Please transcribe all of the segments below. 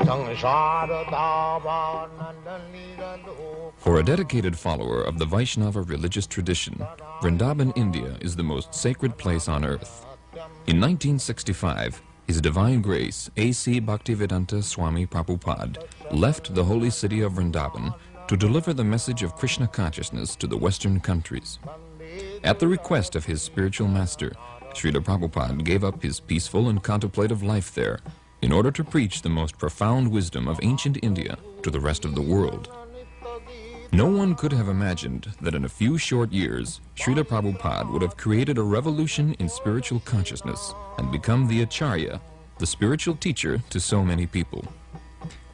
For a dedicated follower of the Vaishnava religious tradition, Vrindavan, India is the most sacred place on earth. In 1965, His Divine Grace A.C. Bhaktivedanta Swami Prabhupada left the holy city of Vrindavan to deliver the message of Krishna consciousness to the Western countries. At the request of his spiritual master, Srila Prabhupada gave up his peaceful and contemplative life there in order to preach the most profound wisdom of ancient India to the rest of the world. No one could have imagined that in a few short years, Srila Prabhupada would have created a revolution in spiritual consciousness and become the Acharya, the spiritual teacher to so many people.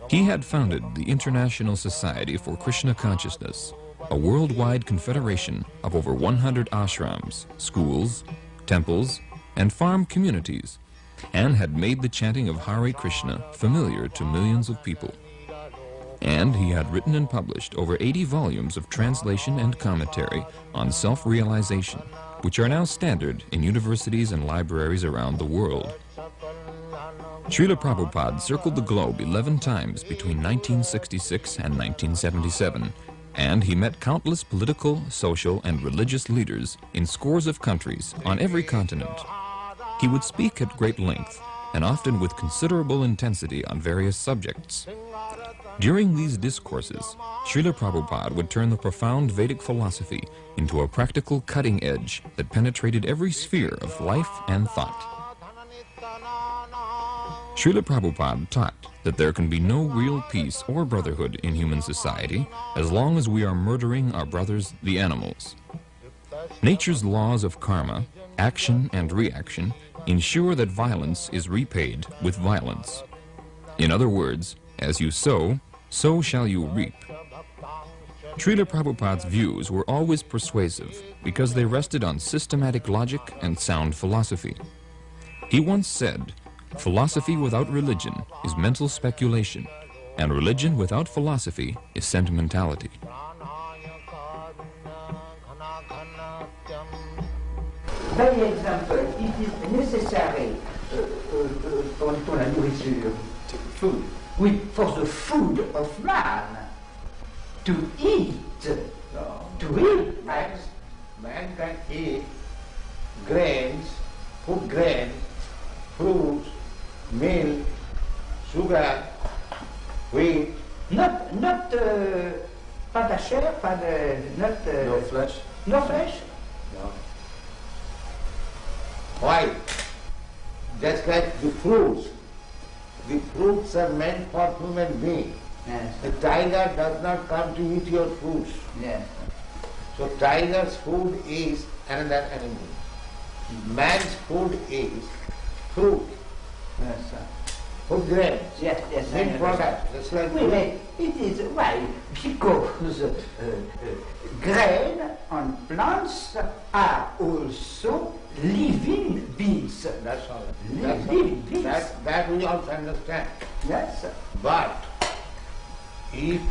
He had founded the International Society for Krishna Consciousness, a worldwide confederation of over 100 ashrams, schools, temples, and farm communities, and had made the chanting of Hare Krishna familiar to millions of people. And he had written and published over 80 volumes of translation and commentary on self-realization, which are now standard in universities and libraries around the world. Srila Prabhupada circled the globe 11 times between 1966 and 1977, and he met countless political, social, and religious leaders in scores of countries on every continent. He would speak at great length, and often with considerable intensity on various subjects. During these discourses, Srila Prabhupada would turn the profound Vedic philosophy into a practical cutting edge that penetrated every sphere of life and thought. Srila Prabhupada taught that there can be no real peace or brotherhood in human society as long as we are murdering our brothers, the animals. Nature's laws of karma, action and reaction, ensure that violence is repaid with violence. In other words, as you sow, so shall you reap. Srila Prabhupada's views were always persuasive because they rested on systematic logic and sound philosophy. He once said, "Philosophy without religion is mental speculation, and religion without philosophy is sentimentality." By example, it is necessary pour la nourriture, food. For the food of man to eat, man can eat grains, food grains, fruits, milk, sugar, wheat. Not pas de chair, pas de No flesh. No flesh. No. Why? Just like the fruits. The fruits are meant for human beings. Yes. The tiger does not come to eat your fruits. Yes. So tiger's food is another animal. Man's food is fruit. Yes, sir. Food grains. Yes, yes. Milk products. That's like it is why? Because grain on plants are also living beings. That's all. Living beings. That we also understand. Yes, sir. But if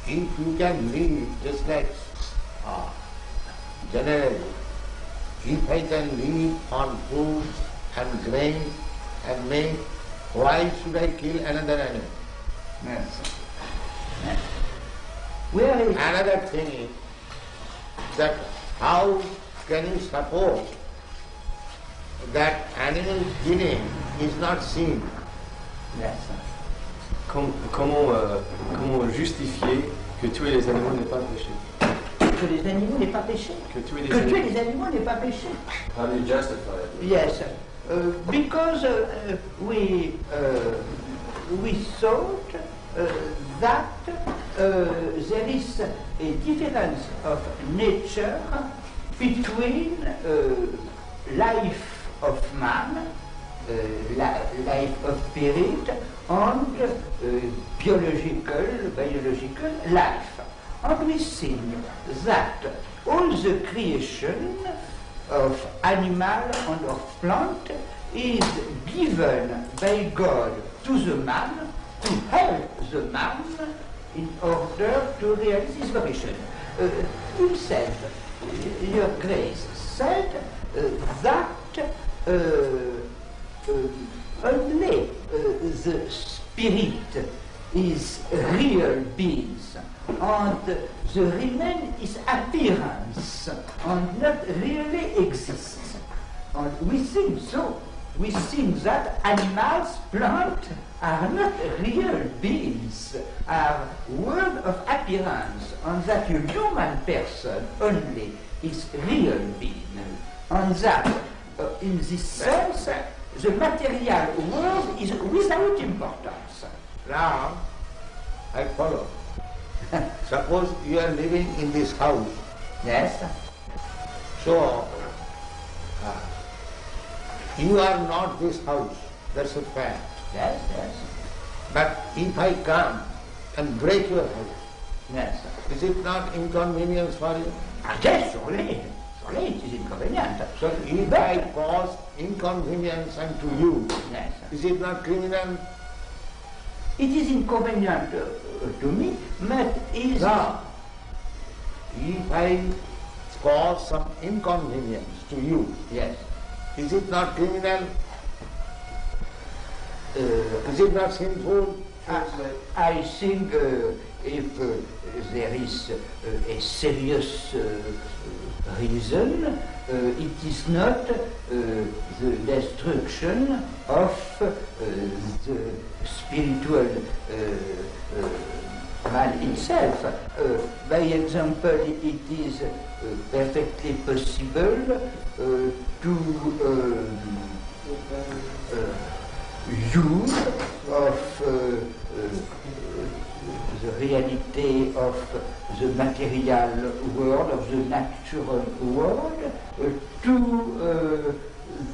you can live just like generally, if I can live on fruits and grains and milk, why should I kill another animal? Yes, sir. Yes. Where is Another thing is that how can you suppose that animal killing is not sin? Yes, sir. Comment justifier que tuer les animaux n'est pas péché? Que les animaux n'est pas péché. Que tuer les animaux n'est pas péché. How do you justify it? Yes, because we thought that there is a difference of nature between life of man, life of spirit, and biological life. And we think that all the creation of animal and of plant is given by God to the man to help the man in order to realize his vocation. Himself, Your Grace, said that only the spirit is real beings, and the remain is appearance, and not really exists. And we think so. We think that animals, plants, are not real beings, are world of appearance, and that a human person only is real being. And that, in this sense, the material world is without importance. Now, I follow. Suppose you are living in this house. Yes? So, you are not this house. That's a fact. Yes, yes. But if I come and break your house, Yes. is it not inconvenience for you? Yes, surely. Surely it is inconvenient. So if I cause inconvenience unto you, Yes. is it not criminal? It is inconvenient to me, but is... No. If I cause some inconvenience to you, Yes. is it not criminal? Is it not sinful? I think if there is a serious reason, it is not the destruction of the spiritual man itself. By example, it is perfectly possible to use of the reality of the material world, of the natural world, to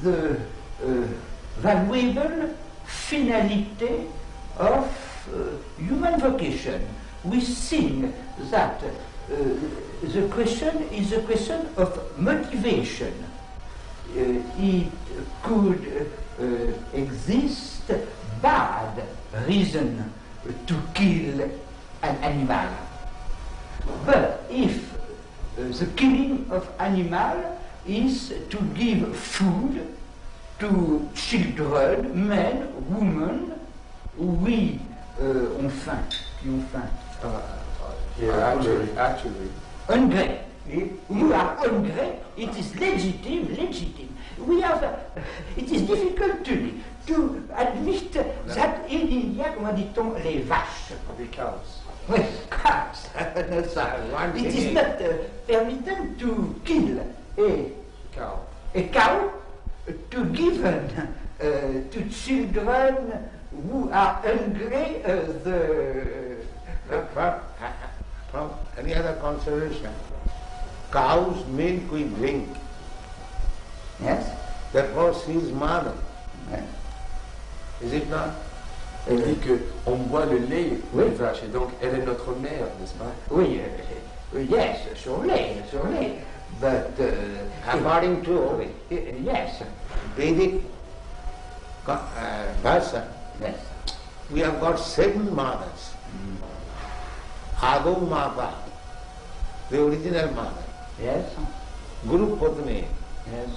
the valuable finality of human vocation. We think that the question is a question of motivation. It could exist bad reason to kill an animal. But if the killing of animal is to give food to children, men, women, oui, ont faim, qui ont faim. Actually, Hungry. You are hungry, it is legitimate. We have, it is difficult to admit that in India, comment dit-on, les vaches. the cows. Oui, cows. No, sir. It is not permitted to kill Cow. a cow to give to children who are hungry From any other consideration, cow's milk we drink. Yes? Therefore she is mother. Yes. Is it not? Il dit qu'on boit le lait Oui. des vaches et donc elle est notre mère, n'est-ce pas? Oui, yes, surely. But According to yes, Vedic version, yes. we have got 7 mothers. Ado Mata, the original mother. Yes, Guru Patni, yes,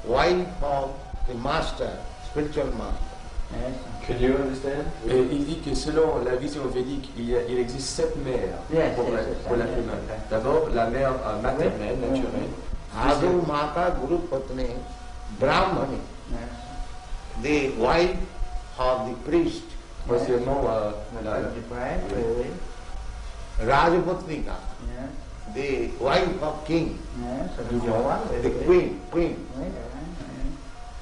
wife of the master, spiritual master. yes. Can you understand? Et il dit que selon la vision védique, il existe 7 mères Yes, pour yes, la yes, humaine. yes. D'abord, la mère maternelle, Oui. naturelle. Ado Mata, Guru Patni, Brahmani, Yes. the wife of the priest, Troisièmement, Rajaputnika, Yes, the wife of king, yes, the queen. Oui,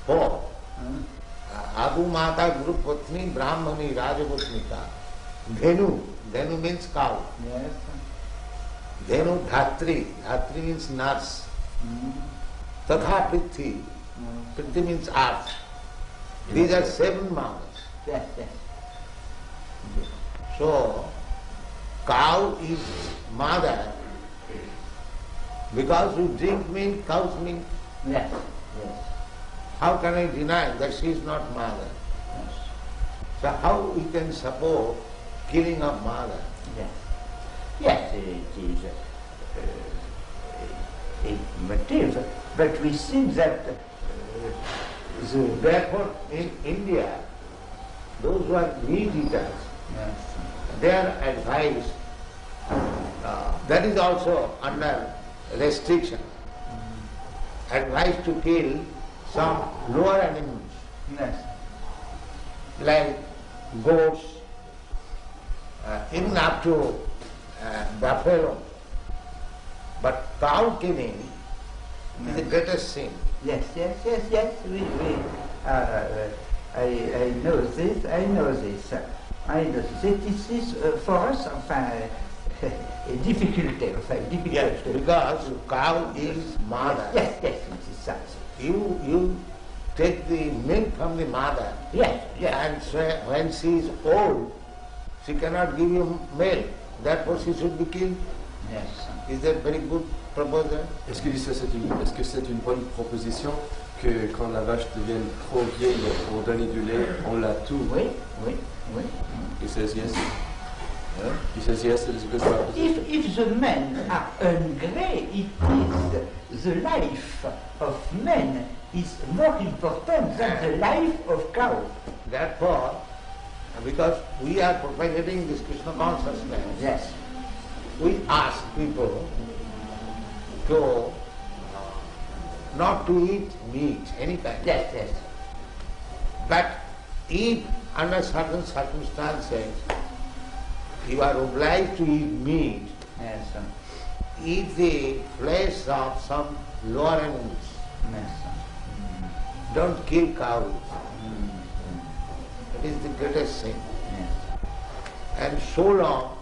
4. Adu Mata, Guru Patni, Brahmani, Rajaputnika. Dhenu means cow. yes, Dhenu Dhatri means nurse. Tatha Prithvi means earth. These are 7 mothers. yes, yes. So, cow is mother because we drink milk, cow's milk. Yes, yes, How can I deny that she is not mother? yes, So how we can support killing of mother? yes. Yes, it is a motive, but we think that Therefore, in India, those who are meat eaters, their advice, that is also under restriction. Advice to kill some lower animals, like goats, even up to buffalo. But cow killing is the greatest sin. Yes. I know this. I know this. It is for us, a difficulty. Yes, because cow is mother. Yes, it is such. You take the milk from the mother. Yes. And so when she is old, she cannot give you milk. Therefore she should be killed. Yes. Is that very good proposal? Est-ce que c'est une bonne proposition que quand la vache devient trop vieille pour donner du lait, on la tue? Oui. He says yes. He says yes, it is a good proposition. If the men are hungry, it is the life of men is more important than the life of cow. Therefore, because we are propagating this Krishna consciousness, Yes. we ask people to not to eat meat, any kind. Yes. But if under certain circumstances you are obliged to eat meat, Yes. eat the flesh of some lower animals. Yes. Don't kill cows. It is the greatest sin. Yes. And so long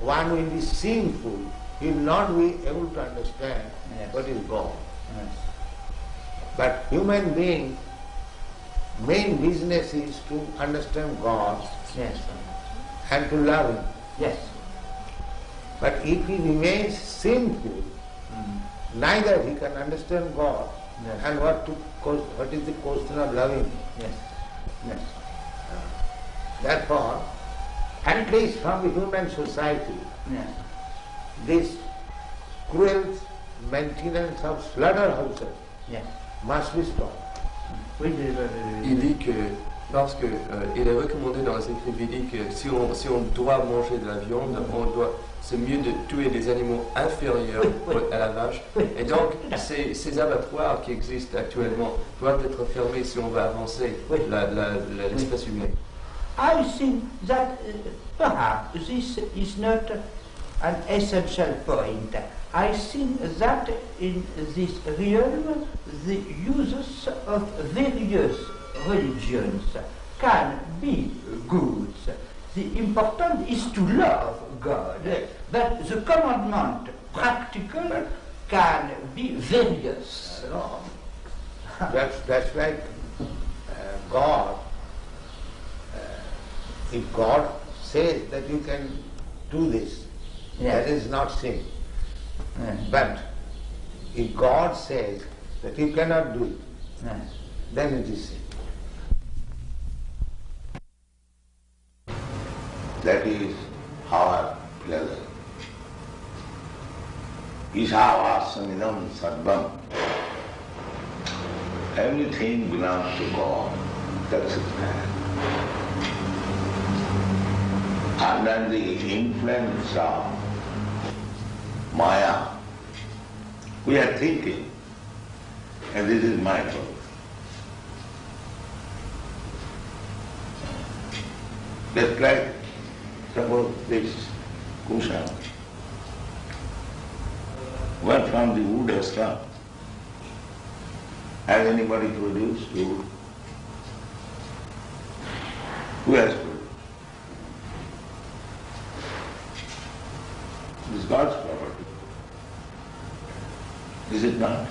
one will be sinful, he will not be able to understand Yes. what is God. Yes. But human being, main business is to understand God Yes. and to love Him. Yes. But if he remains sinful, neither he can understand God Yes. and what is the question of loving Him. Yes. Therefore, at least from the human society, Yes. this cruel maintenance of slaughterhouses Yes. must be stopped. Il dit que parce que il est recommandé dans les écrits védiques que si on doit manger de la viande, c'est mieux de tuer des animaux inférieurs à la vache. Et donc ces abattoirs qui existent actuellement doivent être fermés si on veut avancer l'espèce humaine. I think that perhaps this is not an essential point. I think that in this realm the uses of various religions can be good. The important is to love God, but the commandment practical can be various. No. That's like God. If God says that you can do this, Yes. that is not sin. Yes. But if God says that you cannot do it, Yes. then it is sin. That is our pleasure. Isavasamidam sarvam. Everything belongs to God. That's His plan. Under the influence of Maya, we are thinking, and this is my fault. Just like suppose this cushion, where from the wood has come. Has anybody produced wood? Who has produced? It is God's property. Is it not?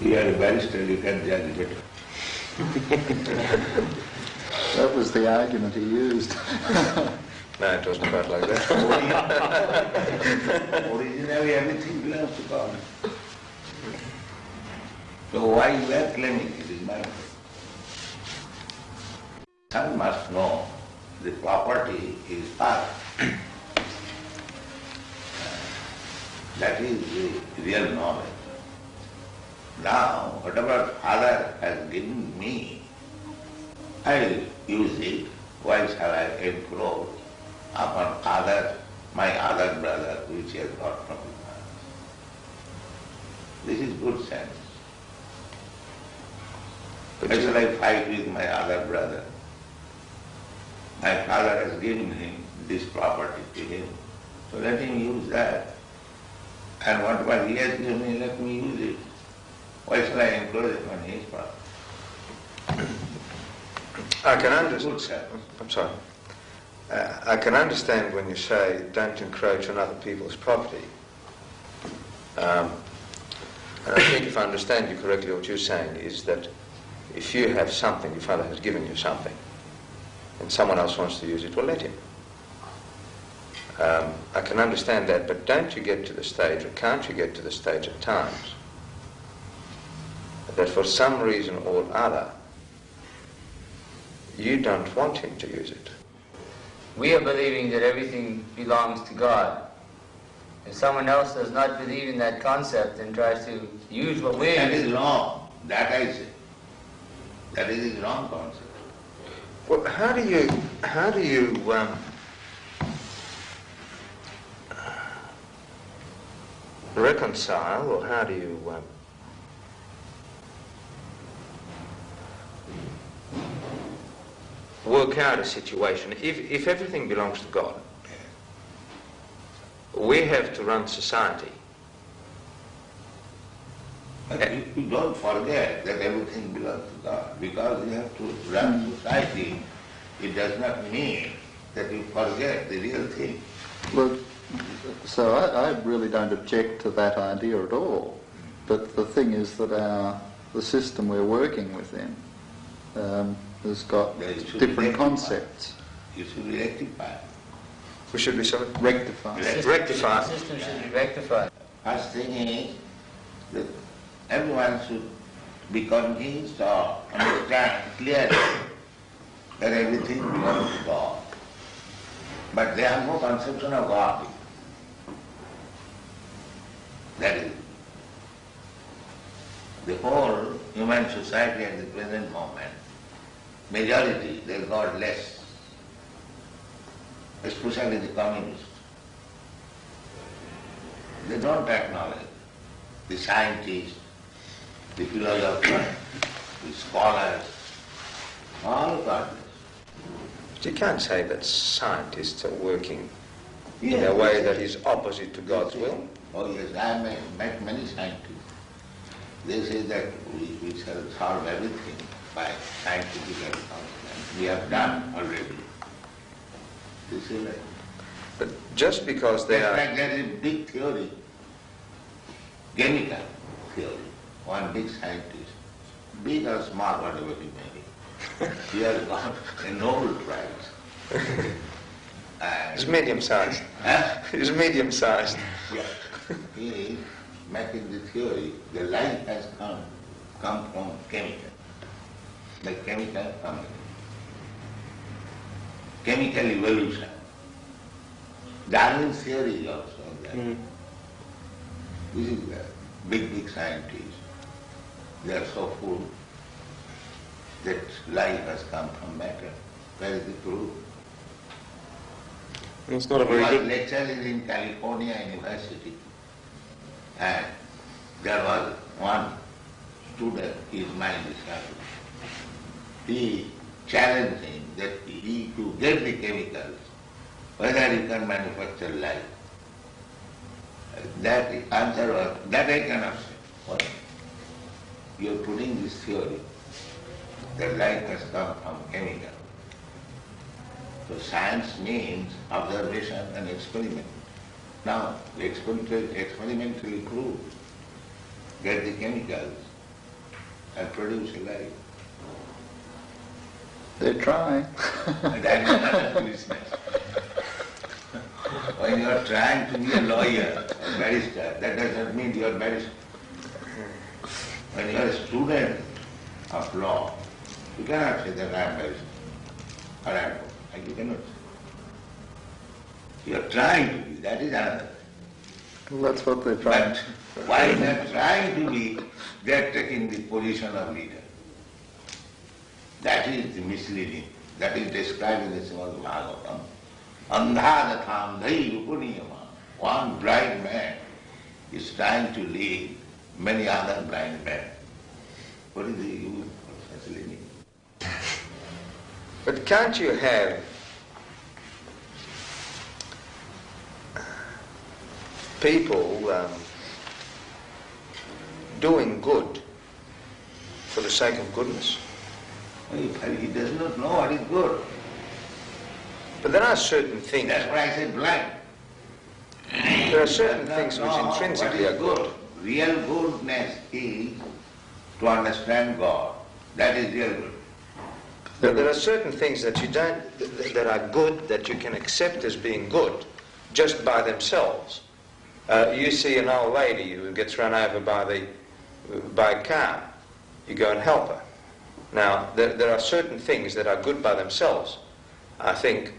You are a barrister, you can judge better. That was the argument he used. No, it wasn't quite like that. Originally everything belongs to God. So why you are claiming it is mine? One must know the property is Father. That is the real knowledge. Now, whatever Father has given me, I use it. Why shall I encroach upon my other brother, which he has got from his father? This is good sense. Why shall I fight with my other brother? My father has given him this property to him, so let him use that. And whatever he has given me, let me use it. Why shall I encroach upon his property? I can understand. I'm sorry. I can understand when you say don't encroach on other people's property. And I think if I understand you correctly, what you're saying is that if you have something, your father has given you something, and someone else wants to use it, well, let him. I can understand that, but don't you get to the stage, or can't you get to the stage at times, that for some reason or other, you don't want him to use it? We are believing that everything belongs to God. If someone else does not believe in that concept and tries to use what we... That is wrong. That I say. That is his wrong concept. Well, how do you reconcile, or how do you work out a situation? If everything belongs to God, we have to run society. But you don't forget that everything belongs to God. Because you have to run society, it does not mean that you forget the real thing. Well, so I really don't object to that idea at all. But the thing is that the system we're working within has got different concepts. You should be rectified. We should be sorry? Rectified. Rectify. The system should be rectified. First thing is that everyone should be convinced or understand clearly that everything belongs to God. But they have no conception of God. That is, the whole human society at the present moment, majority, they are godless, especially the communists. They don't acknowledge the scientists, the philosophers, the scholars, all godless. You can't say that scientists are working in a way that is opposite to God's will. Oh yes, I have met many scientists. They say that we shall solve everything by scientific advancement. We have done already. This is like, But just because they are... like there is a big theory, chemical theory, one big scientist, big or small, whatever he may be, he has got a Nobel Prize. It's medium-sized. Huh? It's medium-sized. Yeah. He is making the theory, the life has come from chemical, the chemical family. Chemical evolution. Darwin's theory is also that. This is the big scientists. They are so full that life has come from matter. Where is the proof? It's not a He very was good... lecturing in California University, and there was one student, his mind is sharp. He challenged him that he to get the chemicals, whether he can manufacture life. That answer was, that I cannot say. What? You are putting this theory that life has come from chemical. So science means observation and experiment. Now, experimentally prove, get the chemicals and produce a life. They're trying. And that is another business. When you are trying to be a lawyer, a barrister, that does not mean you are a barrister. When you are a student of law, you cannot say that I am a barrister or advocate. You cannot say. You are trying to be, that is another thing. Well, that's what they're trying. But while they are trying to be, they are taking the position of leader. That is misleading. That is described in the Srimad Bhagavatam. Andhadatham dhairupuniyama. One blind man is trying to lead many other blind men. What is the use of such leading? But can't you have people doing good for the sake of goodness? He does not know what is good. But there are certain things. That's why I said blind. There are certain things which intrinsically are good. Real goodness is to understand God. That is real good. But there are certain things that you don't, that are good, that you can accept as being good, just by themselves. You see an old lady who gets run over by a car. You go and help her. Now, there are certain things that are good by themselves, I think,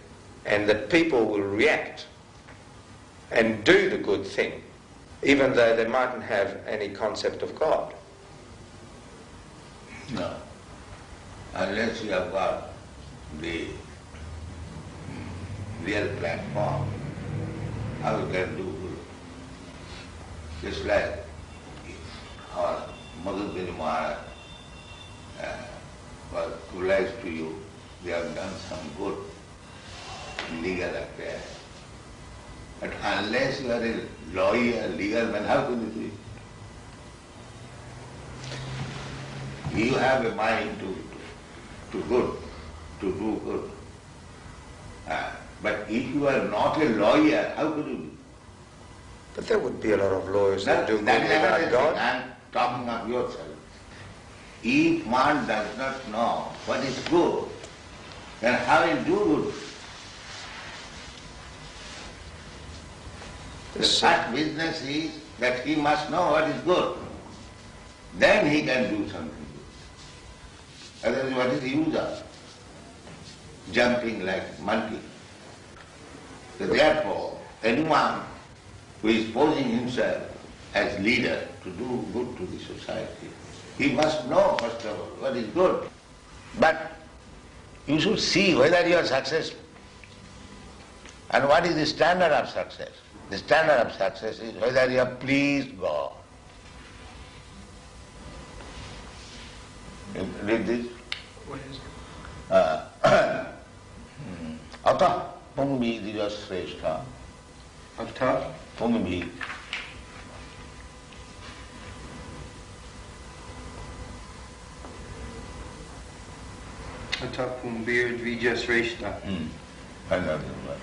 and that people will react and do the good thing, even though they mightn't have any concept of God. No. Unless you have got the real platform, how you can do good? Just like our Madhubini Maharaj was obliged to you, they have done some good legal affair. But unless you are a lawyer, legal man, how can you do it? You have a mind to do good. But if you are not a lawyer, how could you do? But there would be a lot of lawyers that do good That is without another God. thing. I am talking of yourself. If one does not know what is good, then how will do good? The first business is that he must know what is good. Then he can do something good. Otherwise, what is the use of jumping like monkey? So therefore, anyone who is posing himself as leader to do good to the society, he must know first of all what is good. But you should see whether you are successful. And what is the standard of success? The standard of success is whether you have pleased God. You read this? What is it? Atah pungbi divasreshta. Atah Pungbi. Atah pumbir dvijasreshta. Another one.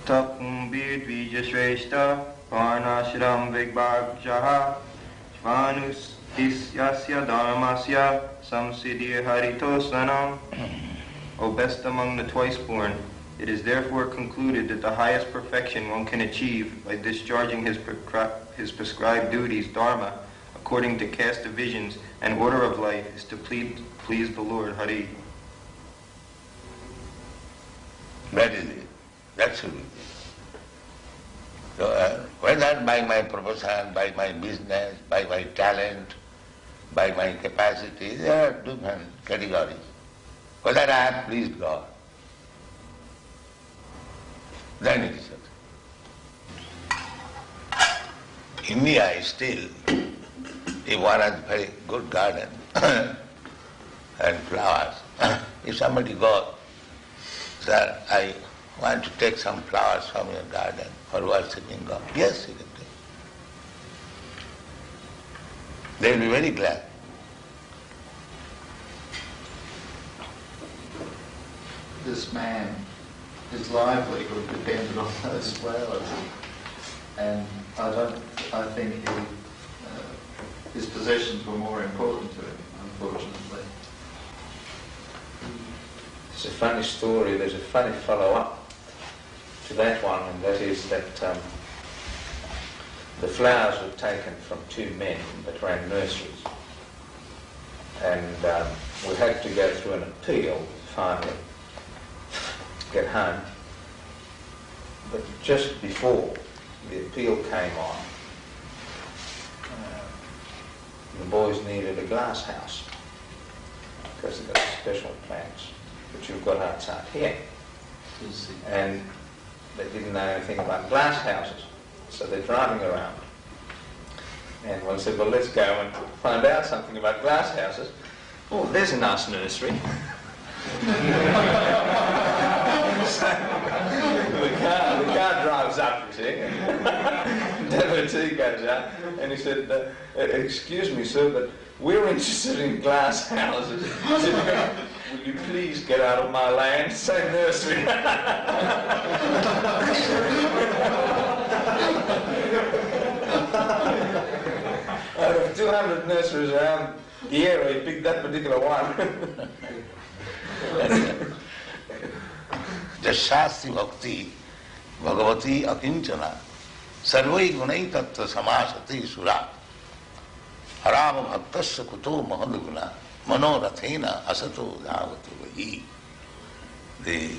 Tapumbir dvijasreshta varnashram vigbhagjaha svanus isyasya dharmasya samsiddhi haritosanam. O best among the twice born, it is therefore concluded that the highest perfection one can achieve by discharging his prescribed duties, dharma, according to caste divisions and order of life, is to please the Lord Hari. That is it. That should be it. So, whether by my profession, by my business, by my talent, by my capacity, there are different categories. Whether I have pleased God, then it is success. India is still, if one has a very good garden and flowers, if somebody goes, sir, I want to take some flowers from your garden for worshipping God. Yes, he can take. They will be very glad. This man, his livelihood depended on those flowers, and I think his possessions were more important to him, unfortunately. It's a funny story. There's a funny follow-up to that one, and that is that the flowers were taken from two men that ran nurseries, and we had to go through an appeal finally to get home. But just before the appeal came on, The boys needed a glass house because they've got special plants, but you've got outside here. And they didn't know anything about glass houses, so they're driving around. And one said, well, let's go and find out something about glass houses. Oh, there's a nice nursery. So the car drives up, you see, and devotee goes out, and he said, excuse me, sir, but we're interested in glass houses. He said, will you please get out of my land? Say nursery. Out of 200 nurseries around the area, he picked that particular one. Jashasti bhakti bhagavati akinchana sarvai gunai tattva samasati sura harama bhaktasya kuto mahadguna manorathena asato dhavatu vahi. The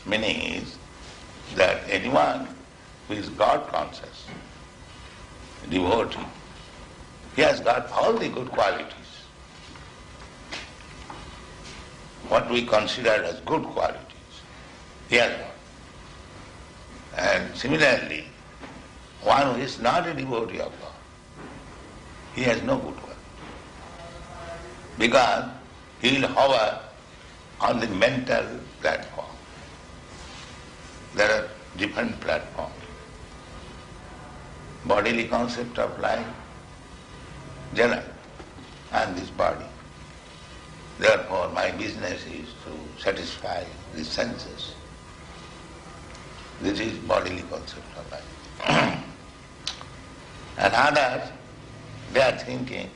meaning is that anyone who is God conscious, devotee, he has got all the good qualities. What we consider as good qualities, he has got. And similarly, one who is not a devotee of God, he has no good quality. Because he will hover on the mental platform. There are different platforms. Bodily concept of life, general, and this body. Therefore, my business is to satisfy the senses. This is bodily concept of life. And others, they are thinking,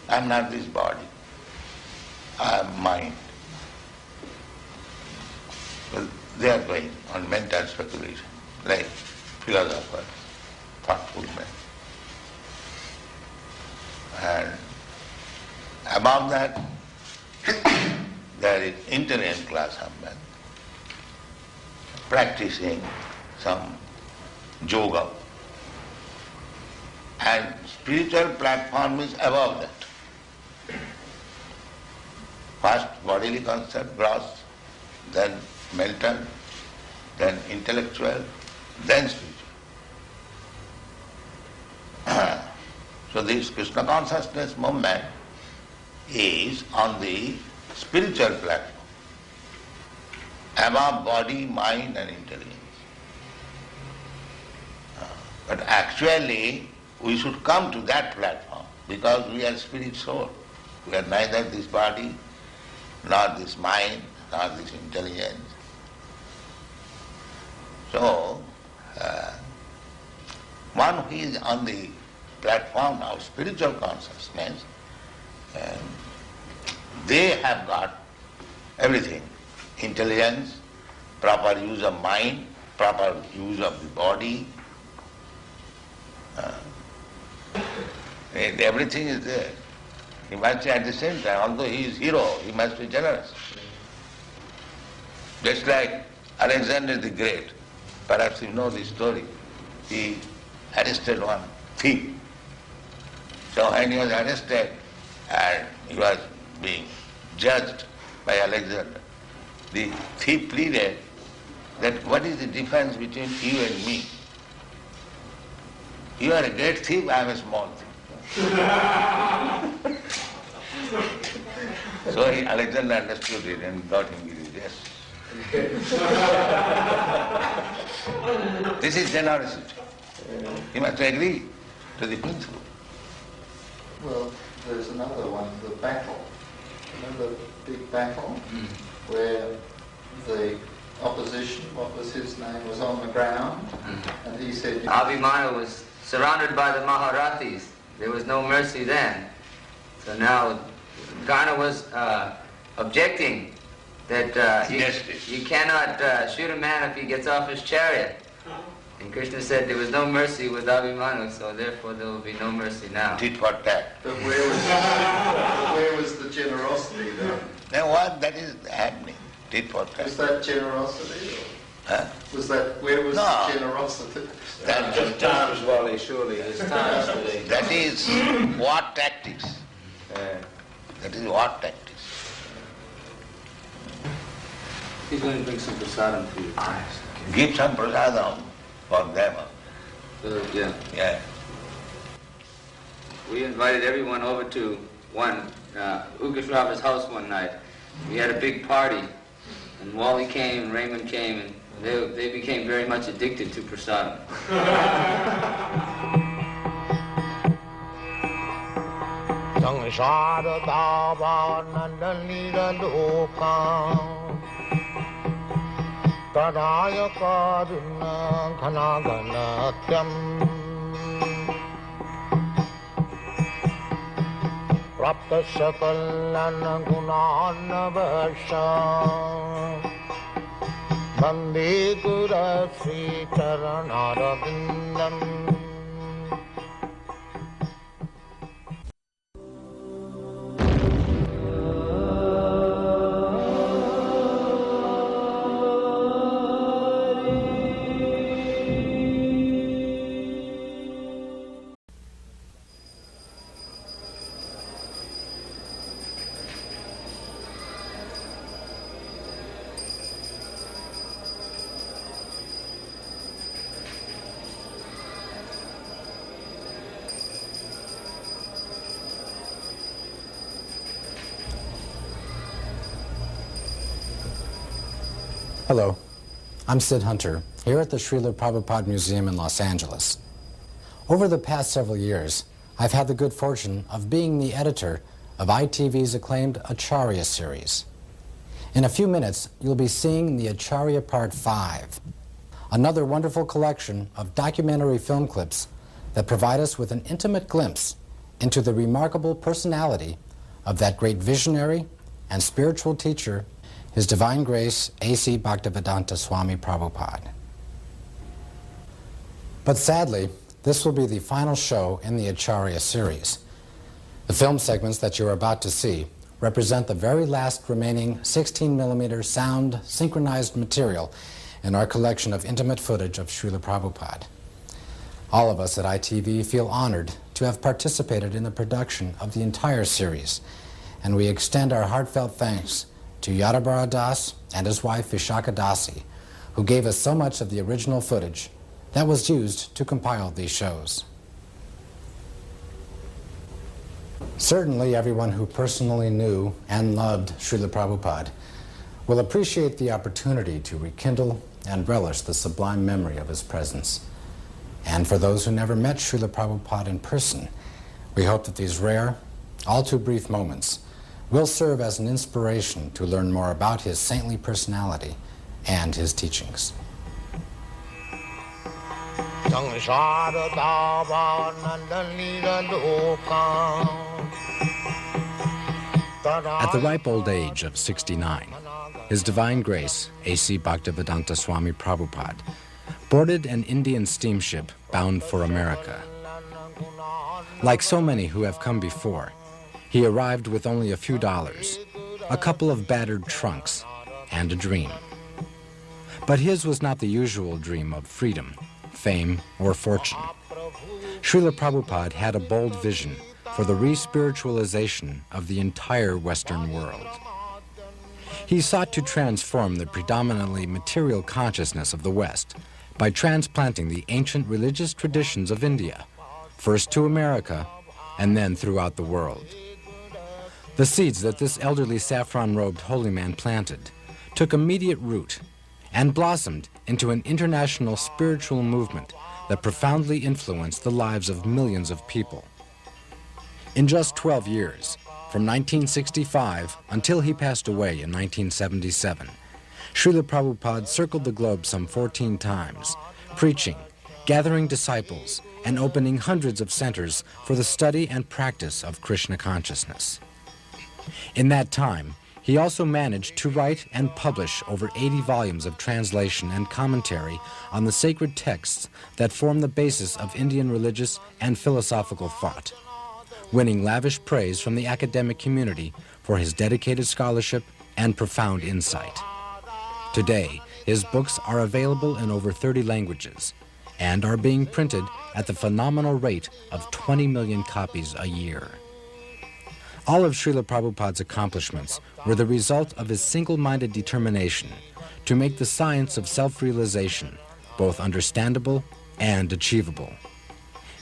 I am not this body, I am mind. Well, they are going on mental speculation, like philosophers, thoughtful men. And above that, there is intelligent class of men practicing some yoga, and spiritual platform is above that. First bodily concept, gross, then mental, then intellectual, then spiritual. So this Krishna consciousness movement is on the spiritual platform, above body, mind and intelligence. But actually we should come to that platform because we are spirit soul. We are neither this body, nor this mind, nor this intelligence. So, one who is on the platform of spiritual consciousness, they have got everything. Intelligence, proper use of mind, proper use of the body. Everything is there. He must be at the same time, although he is hero, he must be generous. Just like Alexander the Great, perhaps you know the story. He arrested one thief. So when he was arrested and he was being judged by Alexander, the thief pleaded that what is the difference between you and me? You are a great thief, I am a small thief. So Alexander understood it and got him religious. This is generosity. He must agree to the principle. Well, there's another one, the battle. Remember the big battle where the opposition, what was his name, was on the ground, and he said... Abhimanyu was surrounded by the Maharathis. There was no mercy then. So now Karna was objecting that you cannot shoot a man if he gets off his chariot. And Krishna said there was no mercy with Abhimanyu, so therefore there will be no mercy now. Tit for tat. But where was the generosity then? Now what that is happening? Tit for tat. Is that generosity? Huh? Was that, where was No. the generosity? That, Times, Wally, surely there's times today. that is war tactics. That is war tactics. He's going to bring some prasadam for you. Give some prasadam for them. Yeah. Yeah. We invited everyone over to one Ukashraba's house one night. We had a big party, and Wally came, and Raymond came, and they became very much addicted to prasadam. Bande Gura Sri Charanarabindam. Hello, I'm Sid Hunter, here at the Srila Prabhupada Museum in Los Angeles. Over the past several years, I've had the good fortune of being the editor of ITV's acclaimed Acharya series. In a few minutes, you'll be seeing the Acharya Part 5, another wonderful collection of documentary film clips that provide us with an intimate glimpse into the remarkable personality of that great visionary and spiritual teacher, His Divine Grace, A.C. Bhaktivedanta Swami Prabhupada. But sadly, this will be the final show in the Acharya series. The film segments that you're about to see represent the very last remaining 16mm sound synchronized material in our collection of intimate footage of Srila Prabhupada. All of us at ITV feel honored to have participated in the production of the entire series, and we extend our heartfelt thanks to Yadabara Das and his wife Vishaka Dasi, who gave us so much of the original footage that was used to compile these shows. Certainly everyone who personally knew and loved Srila Prabhupada will appreciate the opportunity to rekindle and relish the sublime memory of his presence. And for those who never met Srila Prabhupada in person, we hope that these rare, all too brief moments will serve as an inspiration to learn more about his saintly personality and his teachings. At the ripe old age of 69, His Divine Grace, A.C. Bhaktivedanta Swami Prabhupada, boarded an Indian steamship bound for America. Like so many who have come before, he arrived with only a few dollars, a couple of battered trunks, and a dream. But his was not the usual dream of freedom, fame, or fortune. Srila Prabhupada had a bold vision for the re-spiritualization of the entire Western world. He sought to transform the predominantly material consciousness of the West by transplanting the ancient religious traditions of India, first to America and then throughout the world. The seeds that this elderly saffron-robed holy man planted took immediate root and blossomed into an international spiritual movement that profoundly influenced the lives of millions of people. In just 12 years, from 1965 until he passed away in 1977, Srila Prabhupada circled the globe some 14 times, preaching, gathering disciples, and opening hundreds of centers for the study and practice of Krishna consciousness. In that time, he also managed to write and publish over 80 volumes of translation and commentary on the sacred texts that form the basis of Indian religious and philosophical thought, winning lavish praise from the academic community for his dedicated scholarship and profound insight. Today, his books are available in over 30 languages and are being printed at the phenomenal rate of 20 million copies a year. All of Srila Prabhupada's accomplishments were the result of his single-minded determination to make the science of self-realization both understandable and achievable,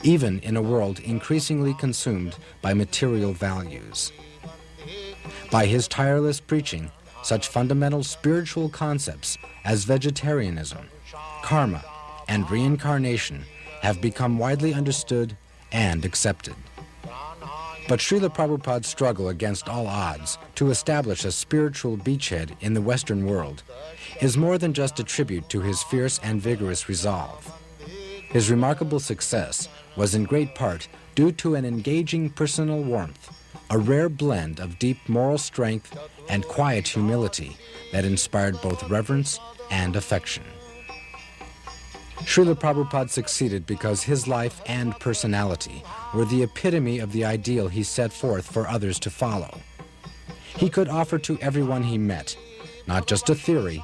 even in a world increasingly consumed by material values. By his tireless preaching, such fundamental spiritual concepts as vegetarianism, karma, and reincarnation have become widely understood and accepted. But Srila Prabhupada's struggle against all odds to establish a spiritual beachhead in the Western world is more than just a tribute to his fierce and vigorous resolve. His remarkable success was in great part due to an engaging personal warmth, a rare blend of deep moral strength and quiet humility that inspired both reverence and affection. Srila Prabhupada succeeded because his life and personality were the epitome of the ideal he set forth for others to follow. He could offer to everyone he met, not just a theory,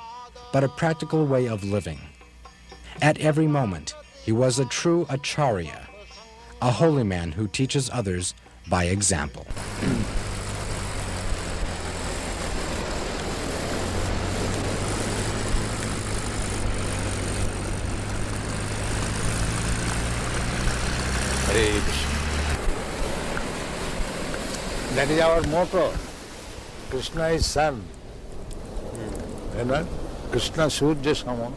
but a practical way of living. At every moment, he was a true acharya, a holy man who teaches others by example. That is our motto. Krishna is sun. You know, Krishna Surya Sama.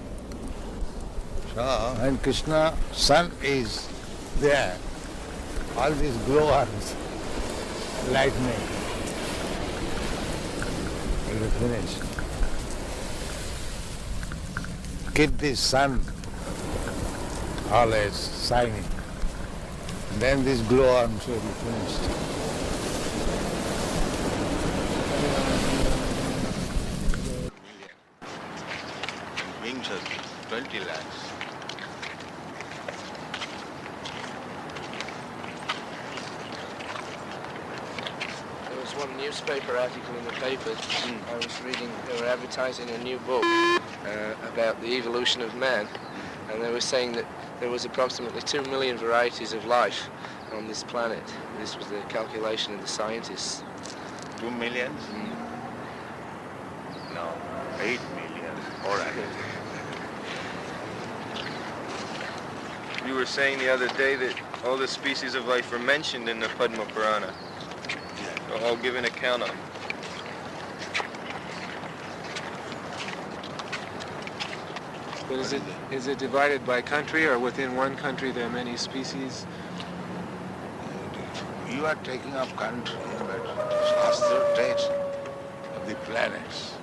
So when Krishna sun is there, all these glow arms, lightning, will be finished. Keep this sun always shining. Then these glow arms will be finished. Brings us 20 lakhs. There was one newspaper article in the paper. I was reading, they were advertising a new book about the evolution of man, and they were saying that there was approximately 2 million varieties of life on this planet. This was the calculation of the scientists. 2 million? No, 8 million. All right. You were saying the other day that all the species of life are mentioned in the Padma Purana. All given account of. But is it divided by country, or within one country there are many species? You are taking up country, but Shastra takes of the planets,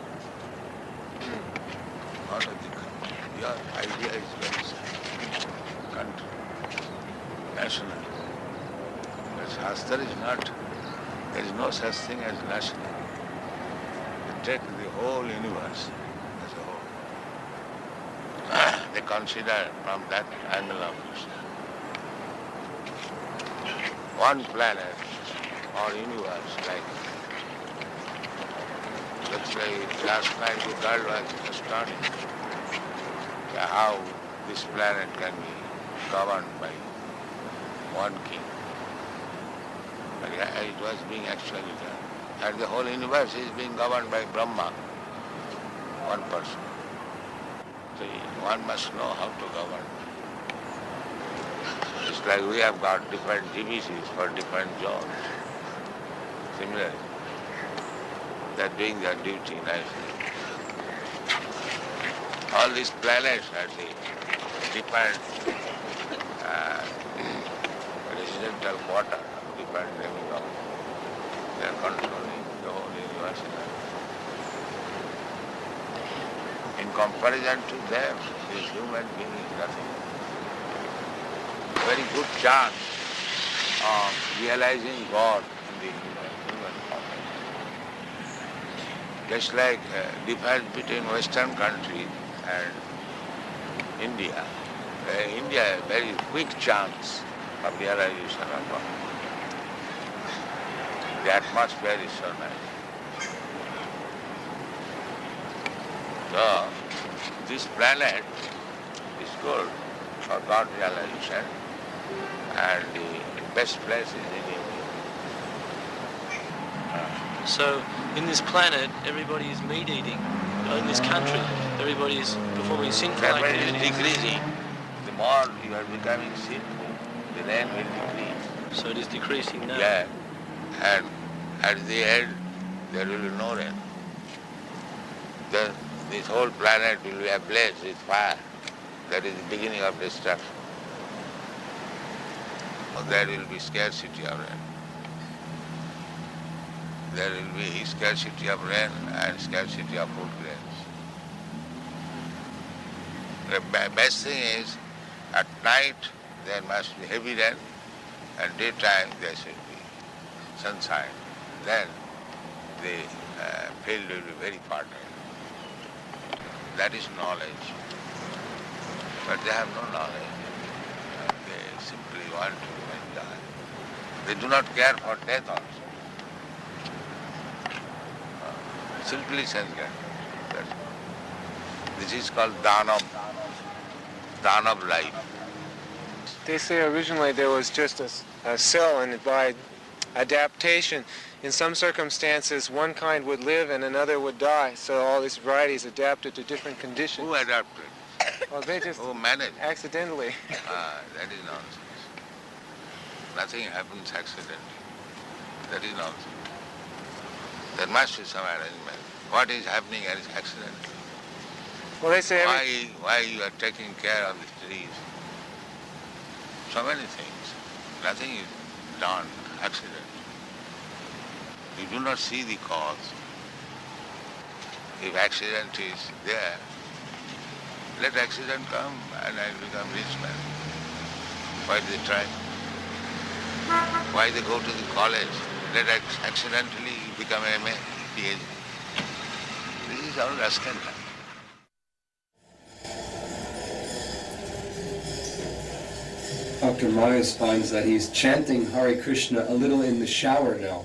not of the country. Your idea is very simple. Country, national. But Shastra is not, there is no such thing as national. You take the whole universe as a whole. They consider from that angle of view. One planet or universe, like, looks like last night the girl was astonished how this planet can be governed by one king. But it was being actually done. And the whole universe is being governed by Brahma, one person. So one must know how to govern. It's like we have got different divisions for different jobs. Similarly, they're doing their duty nicely. All these planets are the different residential quarter, different demigod. They are controlling the whole universe. In comparison to them, this human being is nothing. Very good chance of realizing God in the human form. Just like difference between Western countries and India. India has a very quick chance of realization of God. The atmosphere is so nice. So So, this planet is good for God realization, and the best place is in India. So, in this planet, everybody is meat eating. In this country, everybody is performing sinful That way activities. is decreasing. The more you are becoming sinful, the rain will decrease. So it is decreasing now. Yeah, and at the end, there will be no rain. This whole planet will be ablaze with fire. That is the beginning of destruction. There will be scarcity of rain. There will be scarcity of rain and scarcity of food grains. The best thing is, at night there must be heavy rain, and daytime there should be sunshine. Then the field will be very fertile. That is knowledge. But they have no knowledge. They simply want to enjoy. They do not care for death also. Simply sense-gratification. This is called dana of life. They say originally there was just a cell, and by adaptation, in some circumstances, one kind would live and another would die. So all these varieties adapted to different conditions. Who adapted? Well, they just Who managed? accidentally. That is nonsense. Nothing happens accidentally. That is nonsense. There must be some arrangement. What is happening is accidental. Well, they say Why you are taking care of the trees? So many things. Nothing is done accidentally. You do not see the cause. If accident is there, let accident come and I will become rich man. Why they try? Why they go to the college? Let accidentally become MA, PhD. This is all rascal. Dr. Myers finds that he's chanting Hare Krishna a little in the shower now.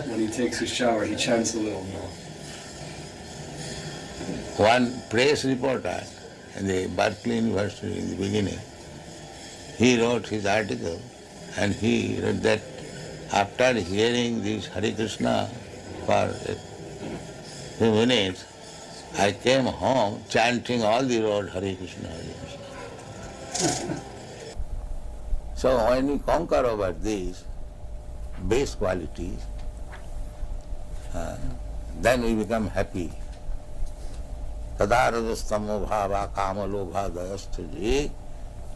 When he takes his shower, he chants a little now. One press reporter in the Berkeley University in the beginning, he wrote his article and he wrote that after hearing this Hare Krishna for a few minutes, I came home chanting all the road Hare Krishna, Hare Krishna. So when we conquer over these base qualities, then we become happy. Tadarajastamo bhava kama lobha dayastaji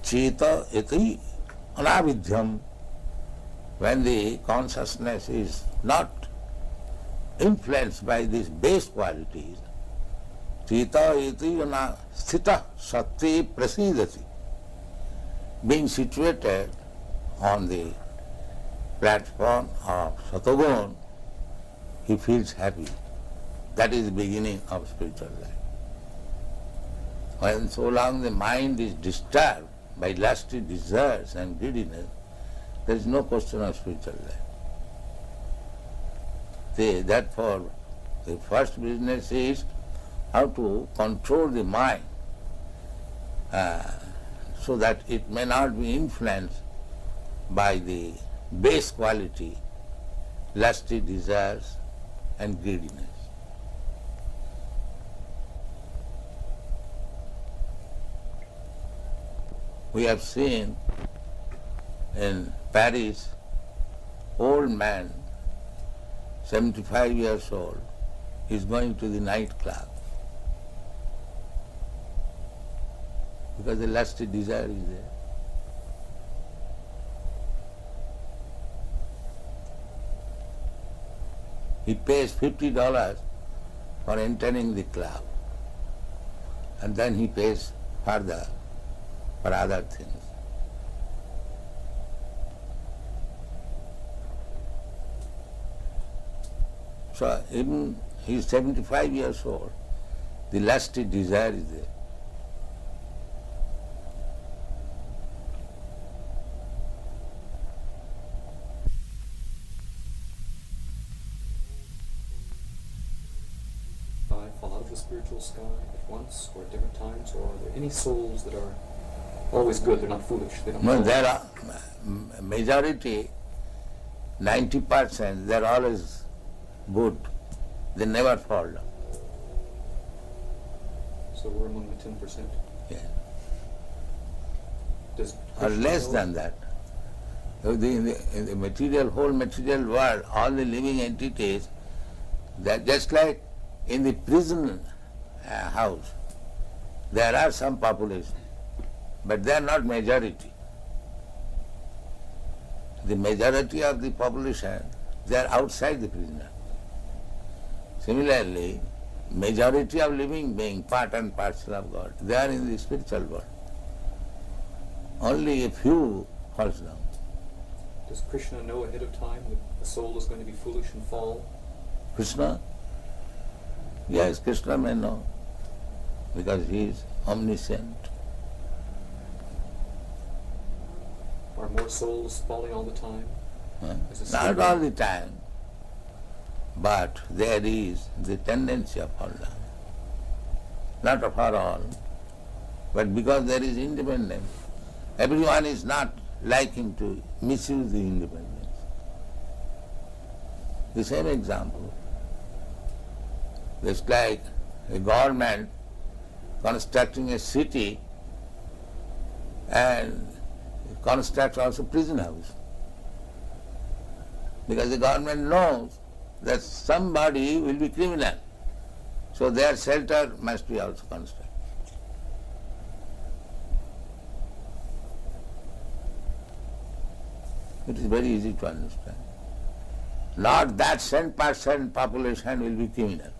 cheta iti anavidhyam. When the consciousness is not influenced by these base qualities, cheta iti sthita sati prasidati. Being situated on the platform of Satogun, he feels happy. That is the beginning of spiritual life. When so long the mind is disturbed by lusty desires and greediness, there is no question of spiritual life. Therefore, the first business is how to control the mind so that it may not be influenced by the base quality, lusty desires and greediness. We have seen in Paris, old man, 75 years old, is going to the nightclub because the lusty desire is there. He pays $50 for entering the club, and then he pays further for other things. So even he is 75 years old, the lusty desire is there. Follow the spiritual sky at once or at different times, or are there any souls that are always good, they're not foolish? They don't No, fall? there are majority, 90%, they're always good. They never fall down. So we're among the 10%? Yeah. Does Or Krishna less know- than that. In the material, whole material world, all the living entities, they're just like in the prison house, there are some population, but they are not majority. The majority of the population, they are outside the prison. Similarly, majority of living beings, part and parcel of God, they are in the spiritual world. Only a few falls down. Does Krishna know ahead of time that a soul is going to be foolish and fall? Krishna? Yes, Krishna may know, because he is omniscient. Are more souls falling all the time? As a Not spirit? all the time, but there is the tendency of fall down. Not for all, but because there is independence. Everyone is not liking to misuse the independence. The same example. It's like a government constructing a city and constructs also prison house. Because the government knows that somebody will be criminal. So their shelter must be also constructed. It is very easy to understand. Not that 10% population will be criminal.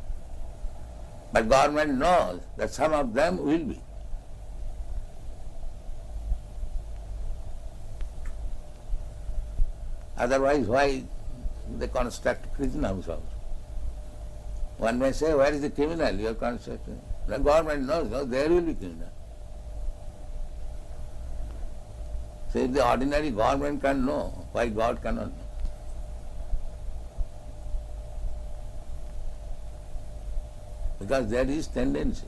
But government knows that some of them will be. Otherwise, why they construct prison house also? One may say, where is the criminal you are constructing? The government knows, no, there will be criminal. So if the ordinary government can know, why God cannot know? Because there is tendency.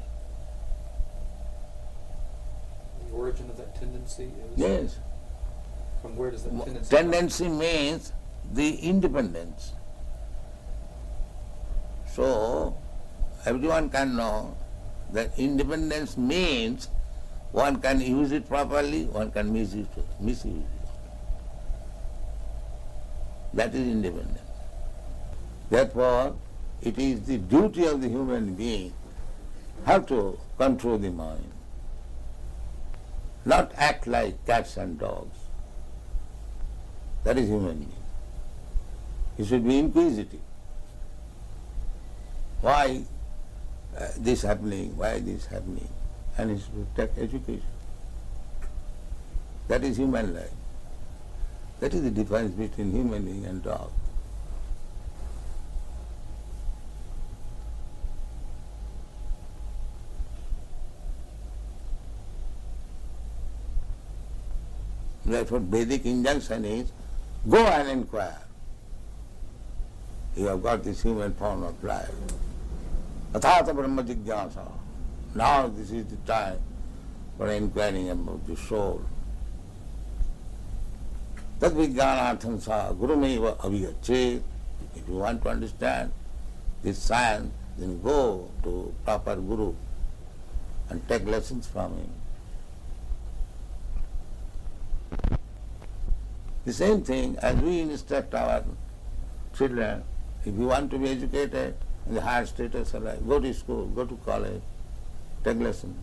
The origin of that tendency is? Yes. From where does that tendency Tendency means the independence. So, everyone can know that independence means one can use it properly, one can misuse it. That is independence. Therefore, it is the duty of the human being how to control the mind, not act like cats and dogs. That is human being. He should be inquisitive. Why this happening? Why this happening? And he should take education. That is human life. That is the difference between human being and dog. Therefore, Vedic injunction is, go and inquire. You have got this human form of life. Athata Brahma Jigyasa. Now this is the time for inquiring about the soul. Tad vijnanartham sa gurumeva avigachet. If you want to understand this science, then go to proper guru and take lessons from him. The same thing as we instruct our children, if you want to be educated in the higher status of life, go to school, go to college, take lesson.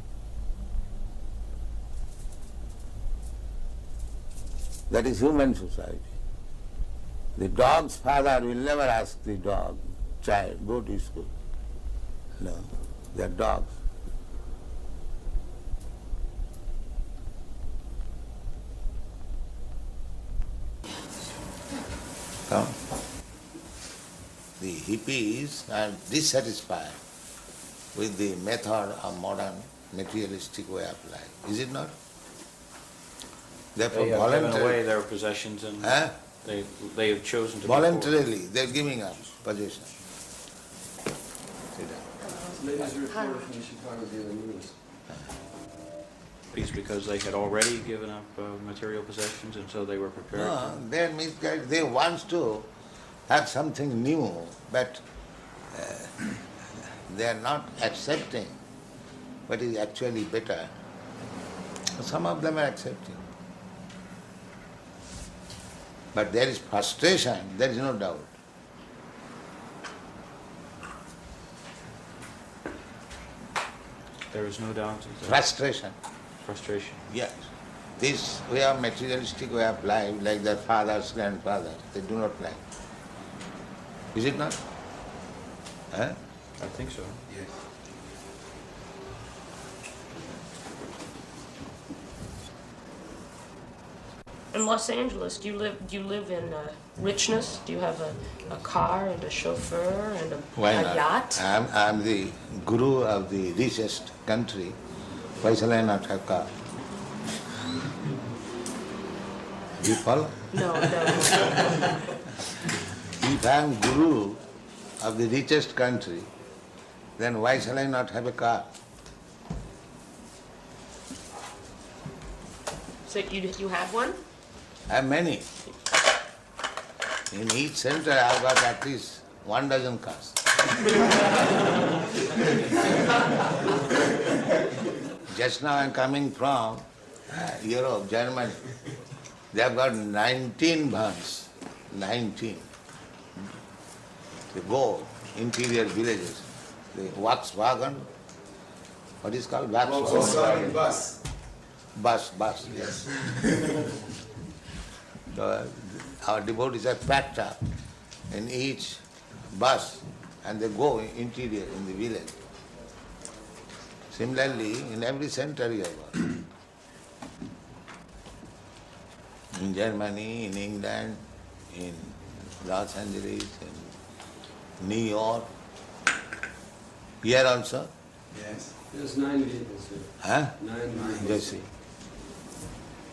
That is human society. The dog's father will never ask the dog, child, go to school. No, they are dogs. Come. The hippies are dissatisfied with the method of modern materialistic way of life. Is it not? Therefore, They have given away their possessions and they have chosen to voluntarily, they're giving up possession. See that? Ladies reporter from the Chicago Daily News. Peace because they had already given up material possessions and so they were prepared. No, they misguided. They want to have something new, but they are not accepting what is actually better. Some of them are accepting. But there is frustration, there is no doubt. There is no doubt. Frustration. Frustration. Yes. This way of materialistic way of life, like their fathers, grandfathers, they do not like. Is it not? Huh? I think so. Yes. In Los Angeles, do you live in richness? Do you have a car and a chauffeur and a yacht? I'm the guru of the richest country. Why shall I not have car? Do you follow? No. If I am guru of the richest country, then why shall I not have a car? So you have one? I have many. In each center I have got at least 12 cars. Just now I am coming from Europe, Germany. They have got 19 vans. 19. They go interior villages. The Volkswagen, what is called? Volkswagen bus. Bus, yes. So our devotees are packed up in each bus and they go interior in the village. Similarly, in every center you have got. In Germany, in England, in Los Angeles, in New York, here also. Yes. There's 9 vehicles here. Huh? 9 vehicles. Just see.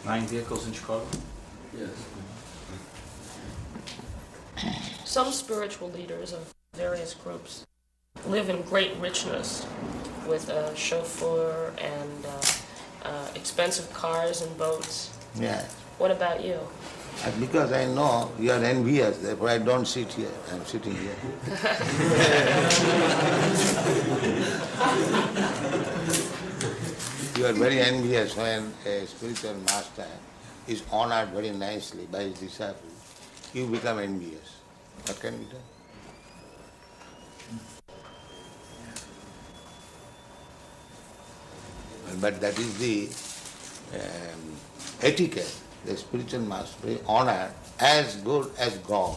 9 vehicles in Chicago? Yes. Some spiritual leaders of various groups live in great richness with a chauffeur and expensive cars and boats. Yeah. What about you? Because I know you are envious, therefore I don't sit here. I'm sitting here. You are very envious when a spiritual master is honored very nicely by his disciples. You become envious. What can be done? But that is the etiquette. The spiritual master is honored as good as God.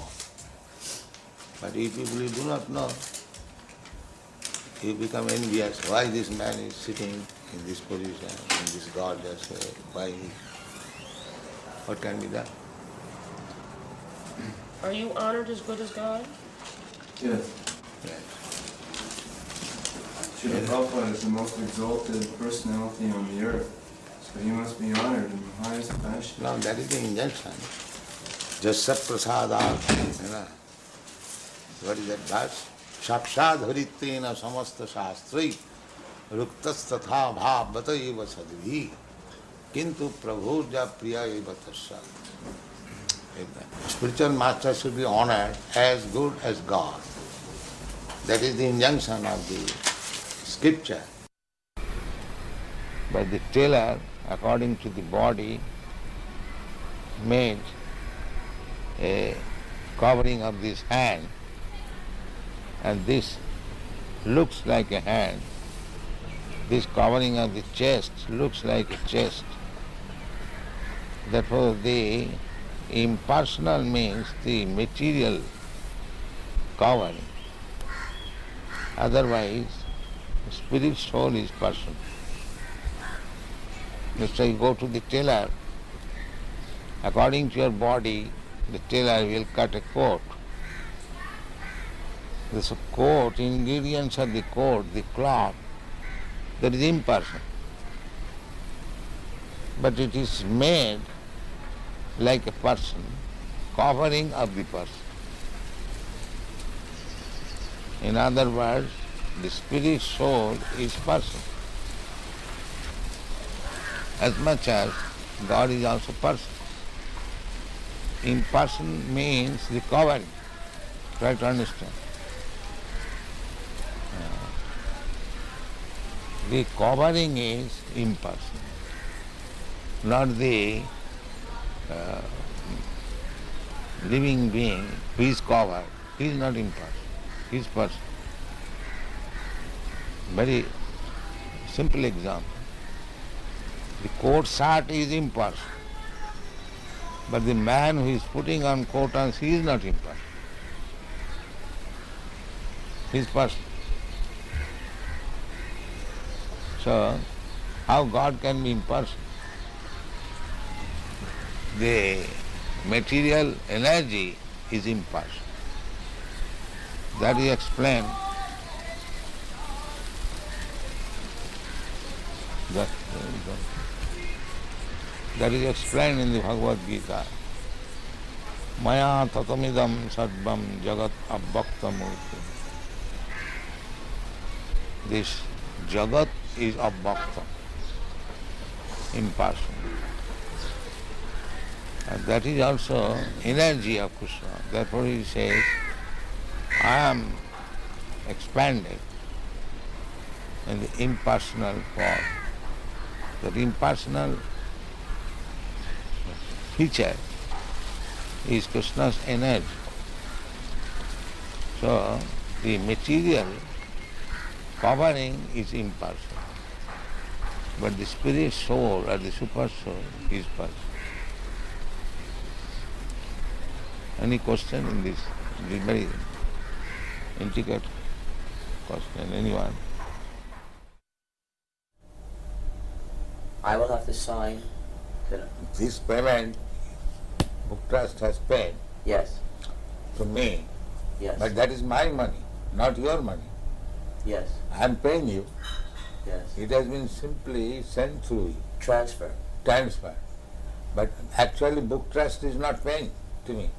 But if people do not know, you become envious. Why this man is sitting in this position, in this gorgeous way? Why? What can be done? Are you honored as good as God? Yes. Yes. Srila Prabhupada is the most exalted personality on the earth. So he must be honored in the highest fashion. No, that is the injunction. Jasya prasadat, what is that verse? Shakshad haritrena samasta shastri ruktas tatha bhavata eva sadvi kintu prabhurja priya eva tasya. Spiritual master should be honored as good as God. That is the injunction of the scripture. But the tailor, according to the body, made a covering of this hand, and this looks like a hand. This covering of the chest looks like a chest. Therefore the impersonal means the material covering. Otherwise, spirit soul is person. Let's say you go to the tailor, according to your body, the tailor will cut a coat. This coat, ingredients of the coat, the cloth, that is impersonal. But it is made like a person, covering of the person. In other words, the spirit soul is person. As much as God is also person. Imperson means the covering. Try to understand. The covering is impersonal, not the living being who is covered. He is not impersonal, he is person. Very simple example. The coat shirt is impersonal, but the man who is putting on coat and he is not impersonal. He is person. So, how God can be impersonal? The material energy is impersonal. That is explained. That is explained in the Bhagavad Gita. Maya tatamidam sarvam jagat abbaktamurti. This jagat is abbaktam, impersonal. And that is also energy of Krishna. Therefore he says, I am expanded in the impersonal form. That impersonal feature is Krishna's energy. So the material covering is impersonal. But the spirit soul or the super soul is personal. Any question in this? This very intricate question. Anyone? I will have to sign. This payment, Book Trust has paid. Yes. To me. Yes. But that is my money, not your money. Yes. I am paying you. Yes. It has been simply sent through you. Transfer. Transfer. But actually Book Trust is not paying to me.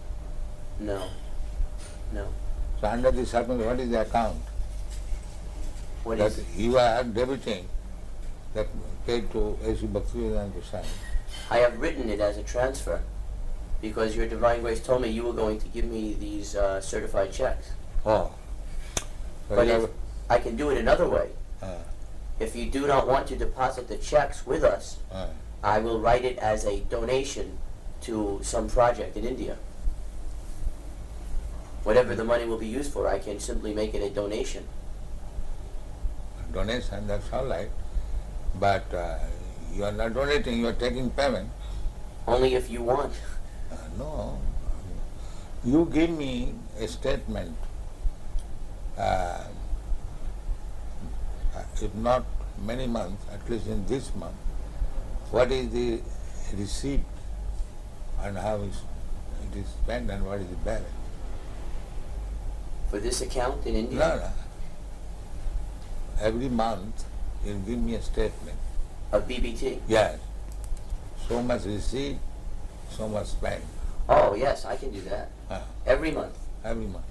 No. No. So under this circumstance, what is the account? What that is you are debiting that paid to A.C. Bhaktivedanta Goswami. I have written it as a transfer because your Divine Grace told me you were going to give me these certified checks. Oh. So But I can do it another way. If you do not want to deposit the checks with us, I will write it as a donation to some project in India. Whatever the money will be used for, I can simply make it a donation. Donation, that's all right. But you are not donating, you are taking payment. Only if you want. No. You give me a statement, if not many months, at least in this month, what is the receipt and how it is spent and what is the balance. For this account in India? No. Every month you give me a statement. Of BBT? Yes. So much receipt, so much spent. Oh, yes, I can do that. Every month? Every month.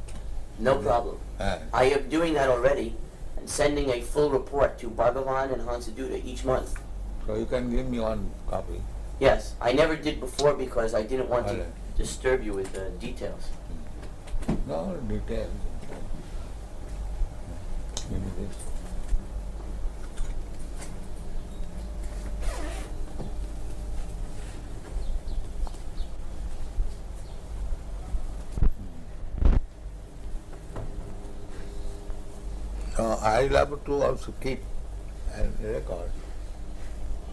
No problem. I am doing that already and sending a full report to Bhagavan and Hansaduta each month. So you can give me one copy. Yes, I never did before because I didn't want to disturb you with details. No details. Give me this. I love to also keep and record.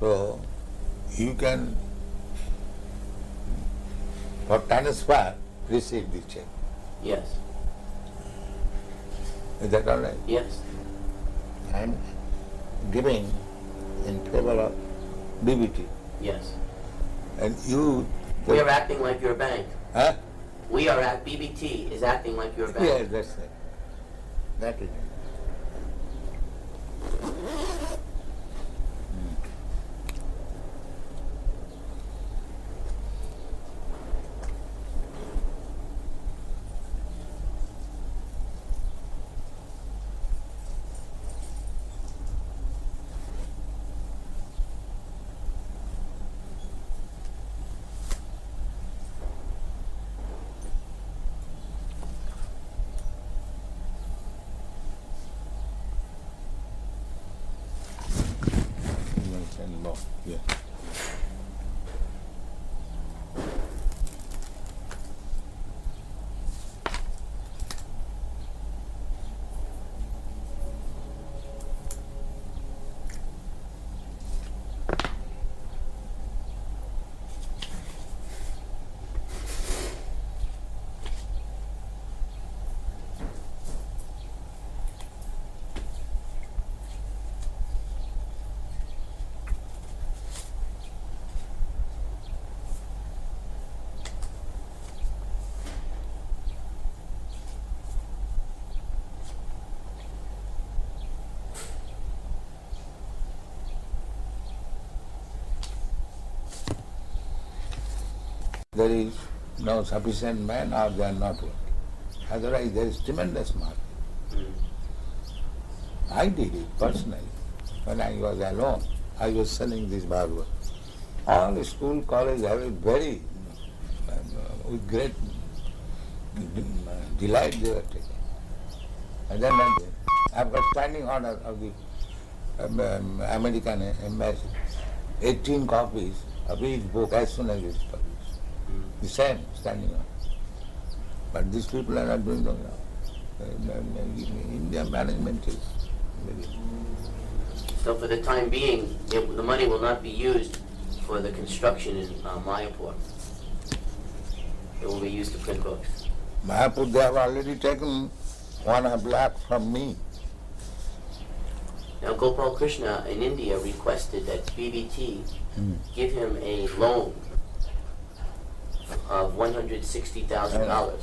So you can, for transfer, receive the check. Yes. Is that all right? Yes. I am giving in favor of BBT. Yes. And you... We are acting like your bank. Huh? We are at BBT is acting like your bank. Yes, that's it. That is it. Yeah. There is no sufficient man or they are not working. Otherwise there is tremendous market. I did it personally. When I was alone, I was selling this Bhagavad. All the school, college have it very, with great delight they were taking. And then I've got standing order of the American embassy, 18 copies of each book as soon as it's published. The same standing order. But these people are not doing it now. India management is very... So for the time being, the money will not be used for the construction in Mayapur. It will be used to print books. Mayapur, they have already taken 1.5 lakh from me. Now Gopal Krishna in India requested that BBT give him a loan of $160,000.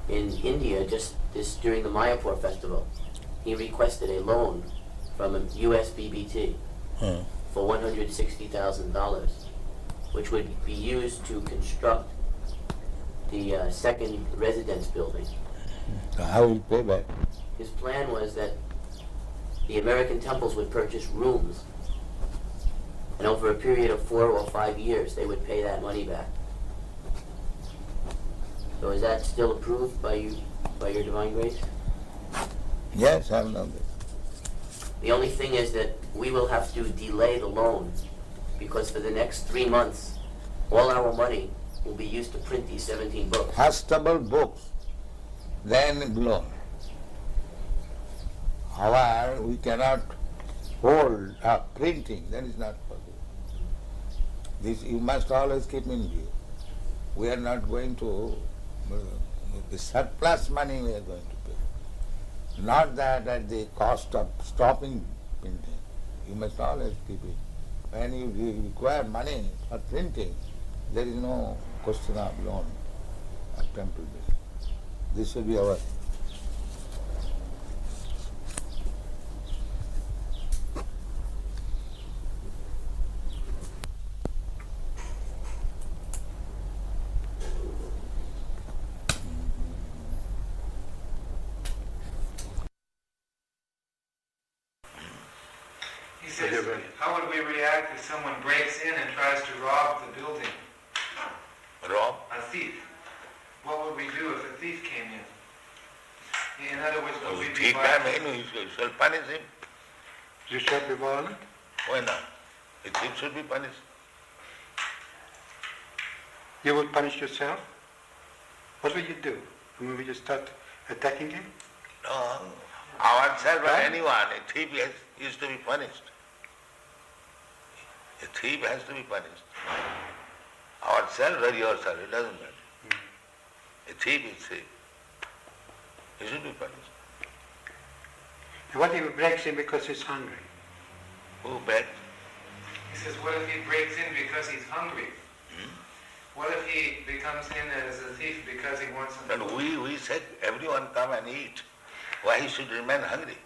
In India, just this during the Mayapur festival, he requested a loan from a US BBT for $160,000, which would be used to construct the second residence building. How will you pay back? His plan was that the American temples would purchase rooms, and over a period of 4 or 5 years, they would pay that money back. So is that still approved by you, by your Divine Grace? Yes, I know that. The only thing is that we will have to delay the loan, because for the next 3 months, all our money will be used to print these 17 books. Castable books, then loan. However, we cannot hold up printing, that is not possible. This you must always keep in view. We are not going to, the surplus money we are going to pay. Not that at the cost of stopping printing. You must always keep it. When you require money for printing, there is no question of loan at temple basis. This will be our... He says, how would we react if someone breaks in and tries to rob the building? Rob? A thief. What would we do if a thief came in? In other words, would we be Thief violent? came in, we shall punish him. You shall be violent? Why not? A thief should be punished. You would punish yourself? What would you do? Would you start attacking him? No, ourselves or Right? anyone, a thief is to be punished. A thief has to be punished. Ourselves or yourself, it doesn't matter. A thief is thief. He should be punished. What if he breaks in because he's hungry? Who begs? He says, what if he breaks in because he's hungry? What if he becomes in as a thief because he wants some But food? we said everyone come and eat. Why he should remain hungry?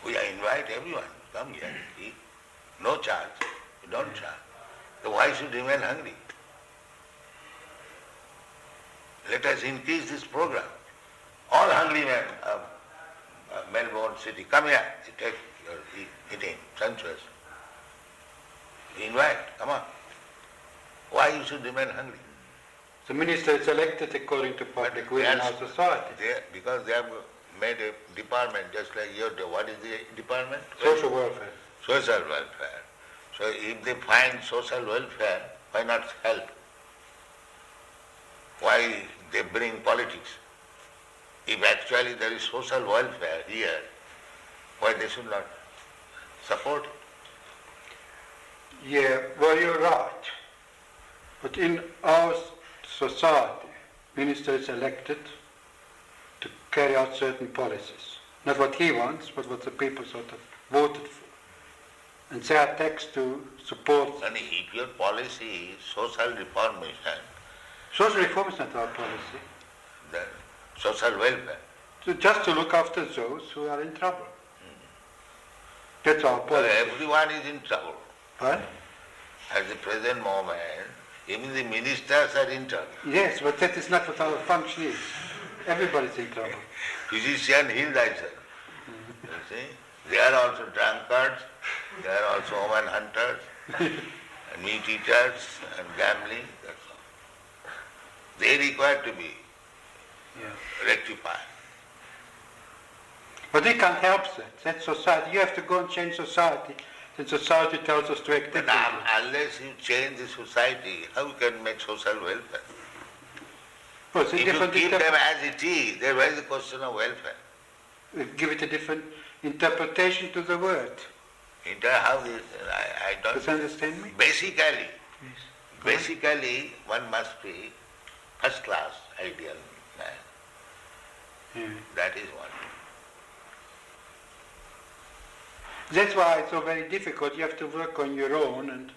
We invite everyone, come here, eat. No charge. We don't charge. So why should remain hungry? Let us increase this program. All hungry men of Melbourne city, come here, you take your eating, sumptuous. We invite, come on. Why you should remain hungry? The minister is elected according to public will in our society. Because they have made a department just like your, what is the department? Social welfare. Social welfare. So if they find social welfare, why not help? Why they bring politics? If actually there is social welfare here, why they should not support it? Yeah, well, you're right. But in our society, minister is elected to carry out certain policies. Not what he wants, but what the people sort of voted for. And they are taxed to support. And if your policy is social reformation, social reform is not our policy. Then social welfare. So just to look after those who are in trouble. That's our policy. Everyone is in trouble. What? At the present moment, even the ministers are in trouble. Yes, but that is not what our function is. Everybody's in trouble. Physician, heal thyself. You see? They are also drunkards, they are also woman hunters, and meat eaters, and gambling, that's all. They require to be rectified. But we can't help that. That's society. You have to go and change society. Then society tells us to act differently. Unless you change the society, how you can make social welfare? Well, it's a if you different keep them as it is, then where is the question of welfare? We give it a different interpretation to the word. How this, I don't... Does you understand me? Basically, one must be first class ideal man. That is one. That's why it's so very difficult. You have to work on your own and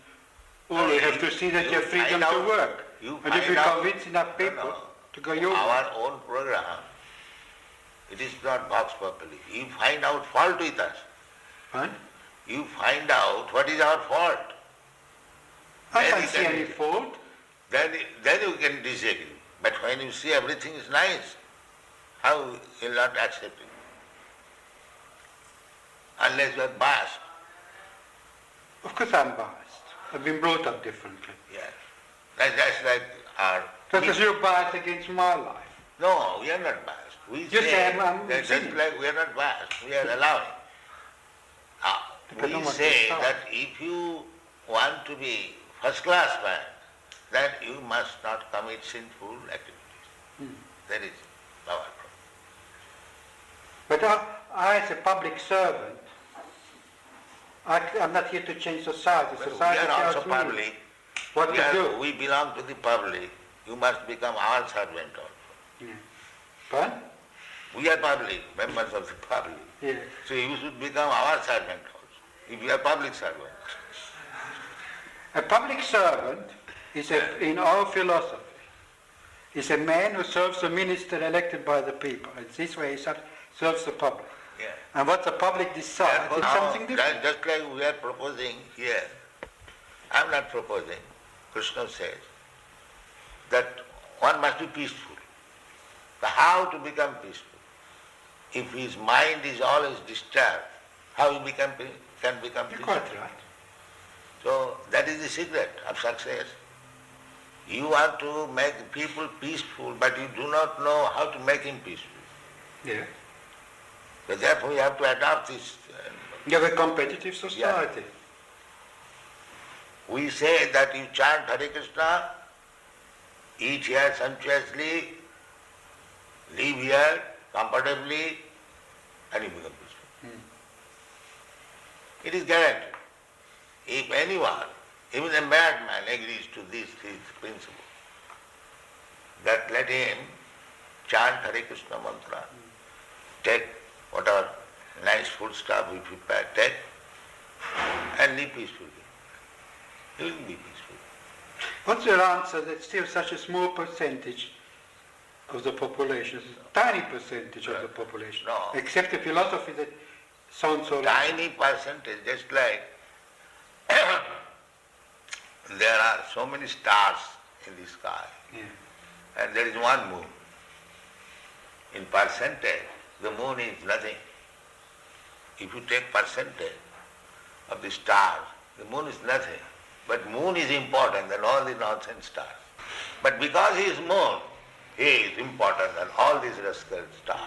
always have to see that you have freedom to work. And if you convince enough people to go your way. Our own program, it is not vox populi. You find out fault with us. What? You find out what is our fault. I can't see any fault. Then you can disagree. But when you see everything is nice, how you will not accept it? Unless you are biased. Of course I'm biased. I've been brought up differently. Yes. That's like our... Because you're biased against my life. No, we are not biased. We say that just like we are not biased, we are allowing. We say that if you want to be first class man, then you must not commit sinful activities. That is our problem. But I as a public servant, I'm not here to change society. Well, Society we are also tells me public. what to do. We belong to the public. You must become our servant also. But? We are public, members of the public. Yes. So you should become our servant also, if you are public servant. A public servant is, in our philosophy, is a man who serves the minister elected by the people. And this way he serves the public. Yeah. And what the public decides is something different. Just like we are proposing here, I am not proposing. Krishna says that one must be peaceful. But how to become peaceful? If his mind is always disturbed, how he can become peaceful? You're quite right. So that is the secret of success. You want to make people peaceful, but you do not know how to make him peaceful. Yeah. So therefore you have to adopt this. You have a competitive society. Yeah. We say that you chant Hare Krishna, eat here sumptuously, live here comfortably, and you become peaceful. It is guaranteed. If anyone, even a madman, agrees to this principle, that let him chant Hare Krishna mantra, take whatever nice food stuff we prepare, take, and live peacefully. He will be peaceful. What's your answer that still such a small percentage of the population, a tiny percentage of the population, accept a philosophy that sounds so tiny percentage, just like there are so many stars in the sky, and there is one moon. In percentage, the moon is nothing. If you take percentage of the stars, the moon is nothing. But moon is important than all the nonsense stars. But because he is moon, he is important than all these rascal stars.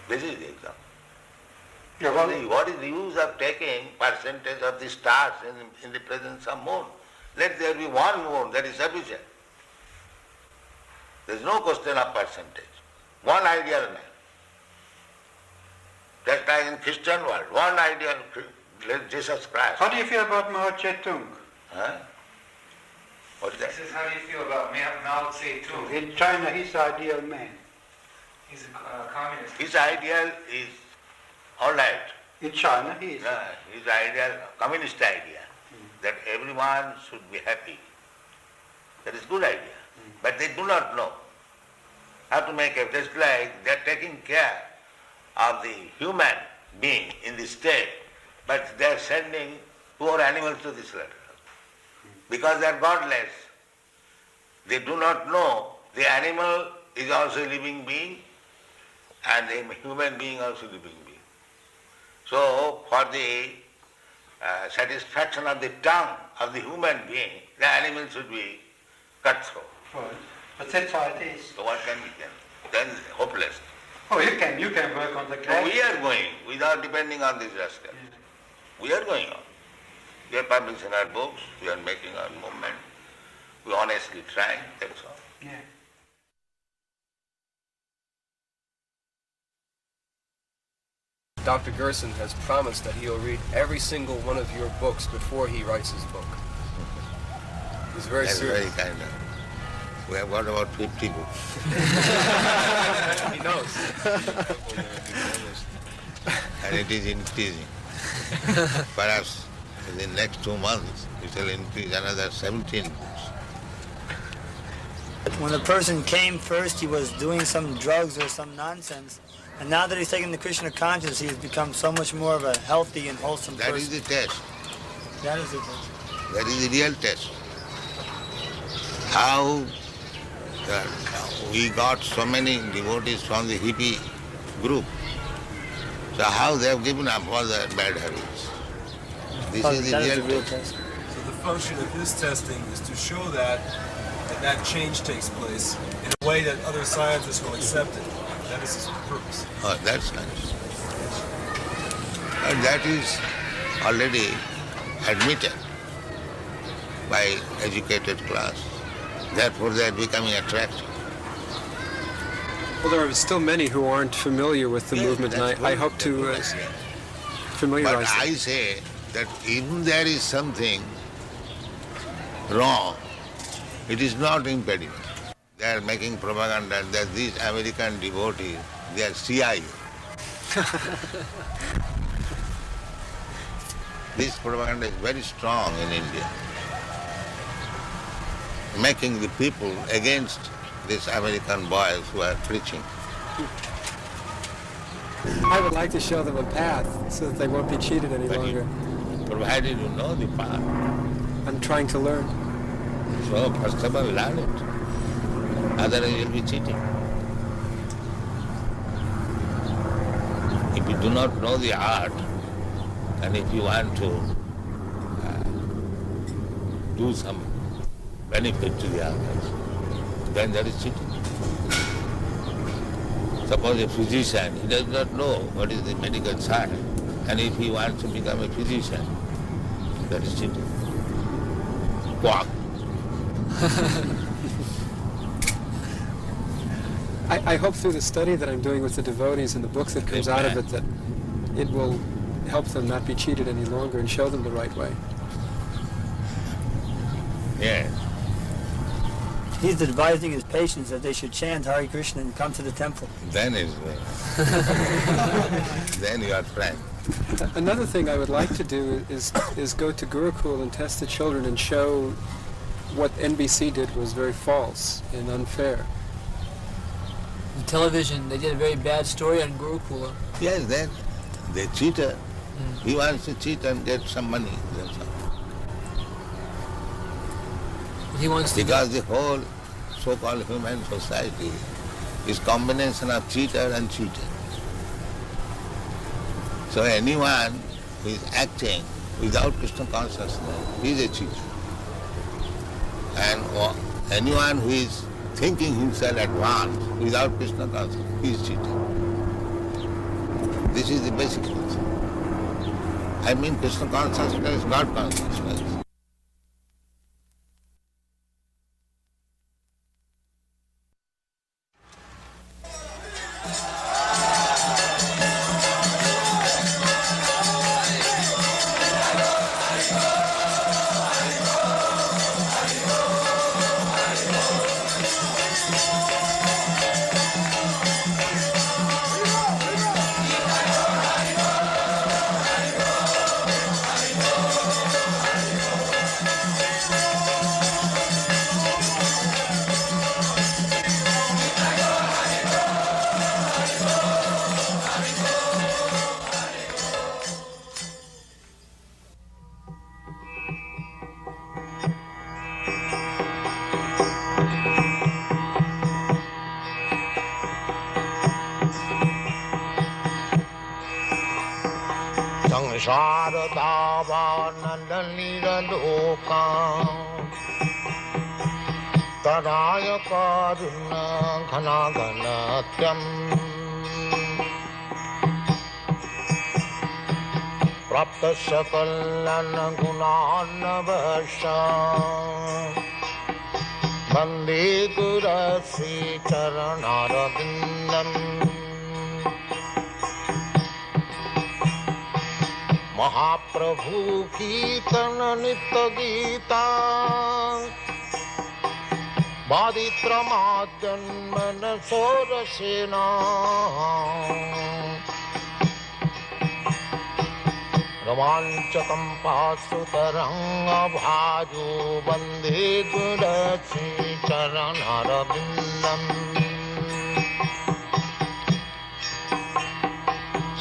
This is the example. What is the use of taking percentage of the stars in the presence of moon? Let there be one moon, that is sufficient. There is no question of percentage. One ideal man. Just like in Christian world, one ideal Jesus Christ. How do you feel about Mao Zedong? Huh? What is that? He says, how do you feel about Mao Zedong? In China, he's the ideal man. He's a communist. His ideal is all right. In China, he is. His ideal, communist idea, that everyone should be happy. That is good idea. But they do not know how to make it. Just like they are taking care of the human being in the state, but they are sending poor animals to this letter. Because they are godless. They do not know the animal is also a living being and the human being also a living being. So for the satisfaction of the tongue of the human being, the animal should be cut through. Right. But that's how it is. So what can we do? Then hopeless. Oh, you can work on the grass. We are going without depending on this rascal. We are going on. We are publishing our books, we are making our movement, we are honestly trying, that's all. Yeah. Dr. Gerson has promised that he'll read every single one of your books before he writes his book. He's very That's serious. very kind of. We have got about 50 books. He knows. And it is increasing. Perhaps in the next 2 months, it will increase another 17 books. When a person came first, he was doing some drugs or some nonsense. And now that he's taken the Krishna consciousness, he has become so much more of a healthy and wholesome person. That is the test. That is the test. That is the real test. How we got so many devotees from the hippie group. So how they have given up all the bad habits. This is the real test. So the function of his testing is to show that change takes place in a way that other scientists will accept it. That is his purpose. Oh, that's nice. And that is already admitted by educated class. Therefore, they are becoming attractive. Well, there are still many who aren't familiar with the movement, and I hope to familiarize them. But I say that even there is something wrong, it is not impediment. They are making propaganda that these American devotees, they are CIA. This propaganda is very strong in India, making the people against these American boys who are preaching. I would like to show them a path so that they won't be cheated any longer. Provided you know the path. I'm trying to learn. So first of all, learn it. Otherwise you'll be cheating. If you do not know the art, and if you want to do some benefit to the others, then that is cheating. Suppose a physician, he does not know what is the medical science, and if he wants to become a physician, that is cheating. Quack. I hope through the study that I'm doing with the devotees and the books that comes out of it that it will help them not be cheated any longer and show them the right way. Yes. He's advising his patients that they should chant Hare Krishna and come to the temple. Then is then you are frank. Another thing I would like to do is go to Gurukul and test the children and show what NBC did was very false and unfair. The television, they did a very bad story on Gurukula. Yes, then they cheated. He wants to cheat and get some money. That's all. He wants to because the whole so-called human society is combination of cheater and cheated. So anyone who is acting without Krishna consciousness is a cheater. And anyone who is thinking himself advanced without Krishna consciousness is cheating. This is the basic truth. I mean Krishna consciousness, God consciousness. Sharadava Tadaya Karuna Ghana Ghanatyam Prapta Sakalana Gunanavasha Bande Gurasi Charanarabindam Mahaprabhu Kirtana Nitya Gita Baditramadyanmana Sorasena Ramanchakam Pasutaranga Bhaju Bande Gurasi Charanarabindam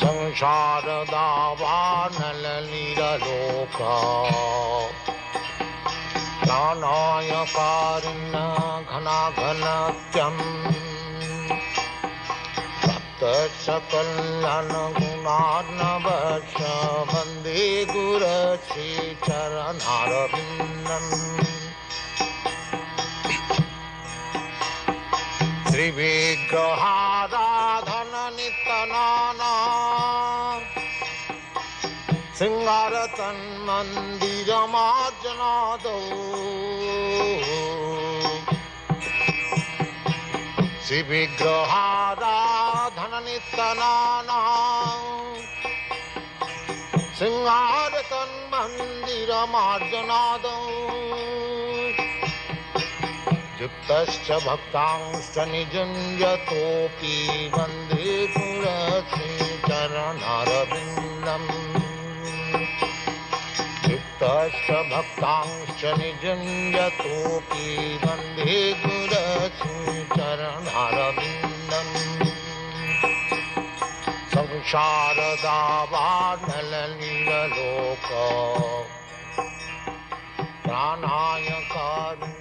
Sansharadava Loka Pranaya Karina Ghana Ghanatyam Prapta Sakalana Gunarnavasha Bande Gurasi Charanarabindam Sri Vigraharadhana Nitanana Singaratan Mandira Marjanado Sri Vigraharadhana Nitanana Singaratan Mandira Marjanado Yuktascha Bhaktangscha Nijanjatopi Vande Purasi Charanarabindam Yuktascha Bhaktangscha Nijanjatopi Vande Purasi Charanarabindam Sansharadava Loka Pranaya Karuna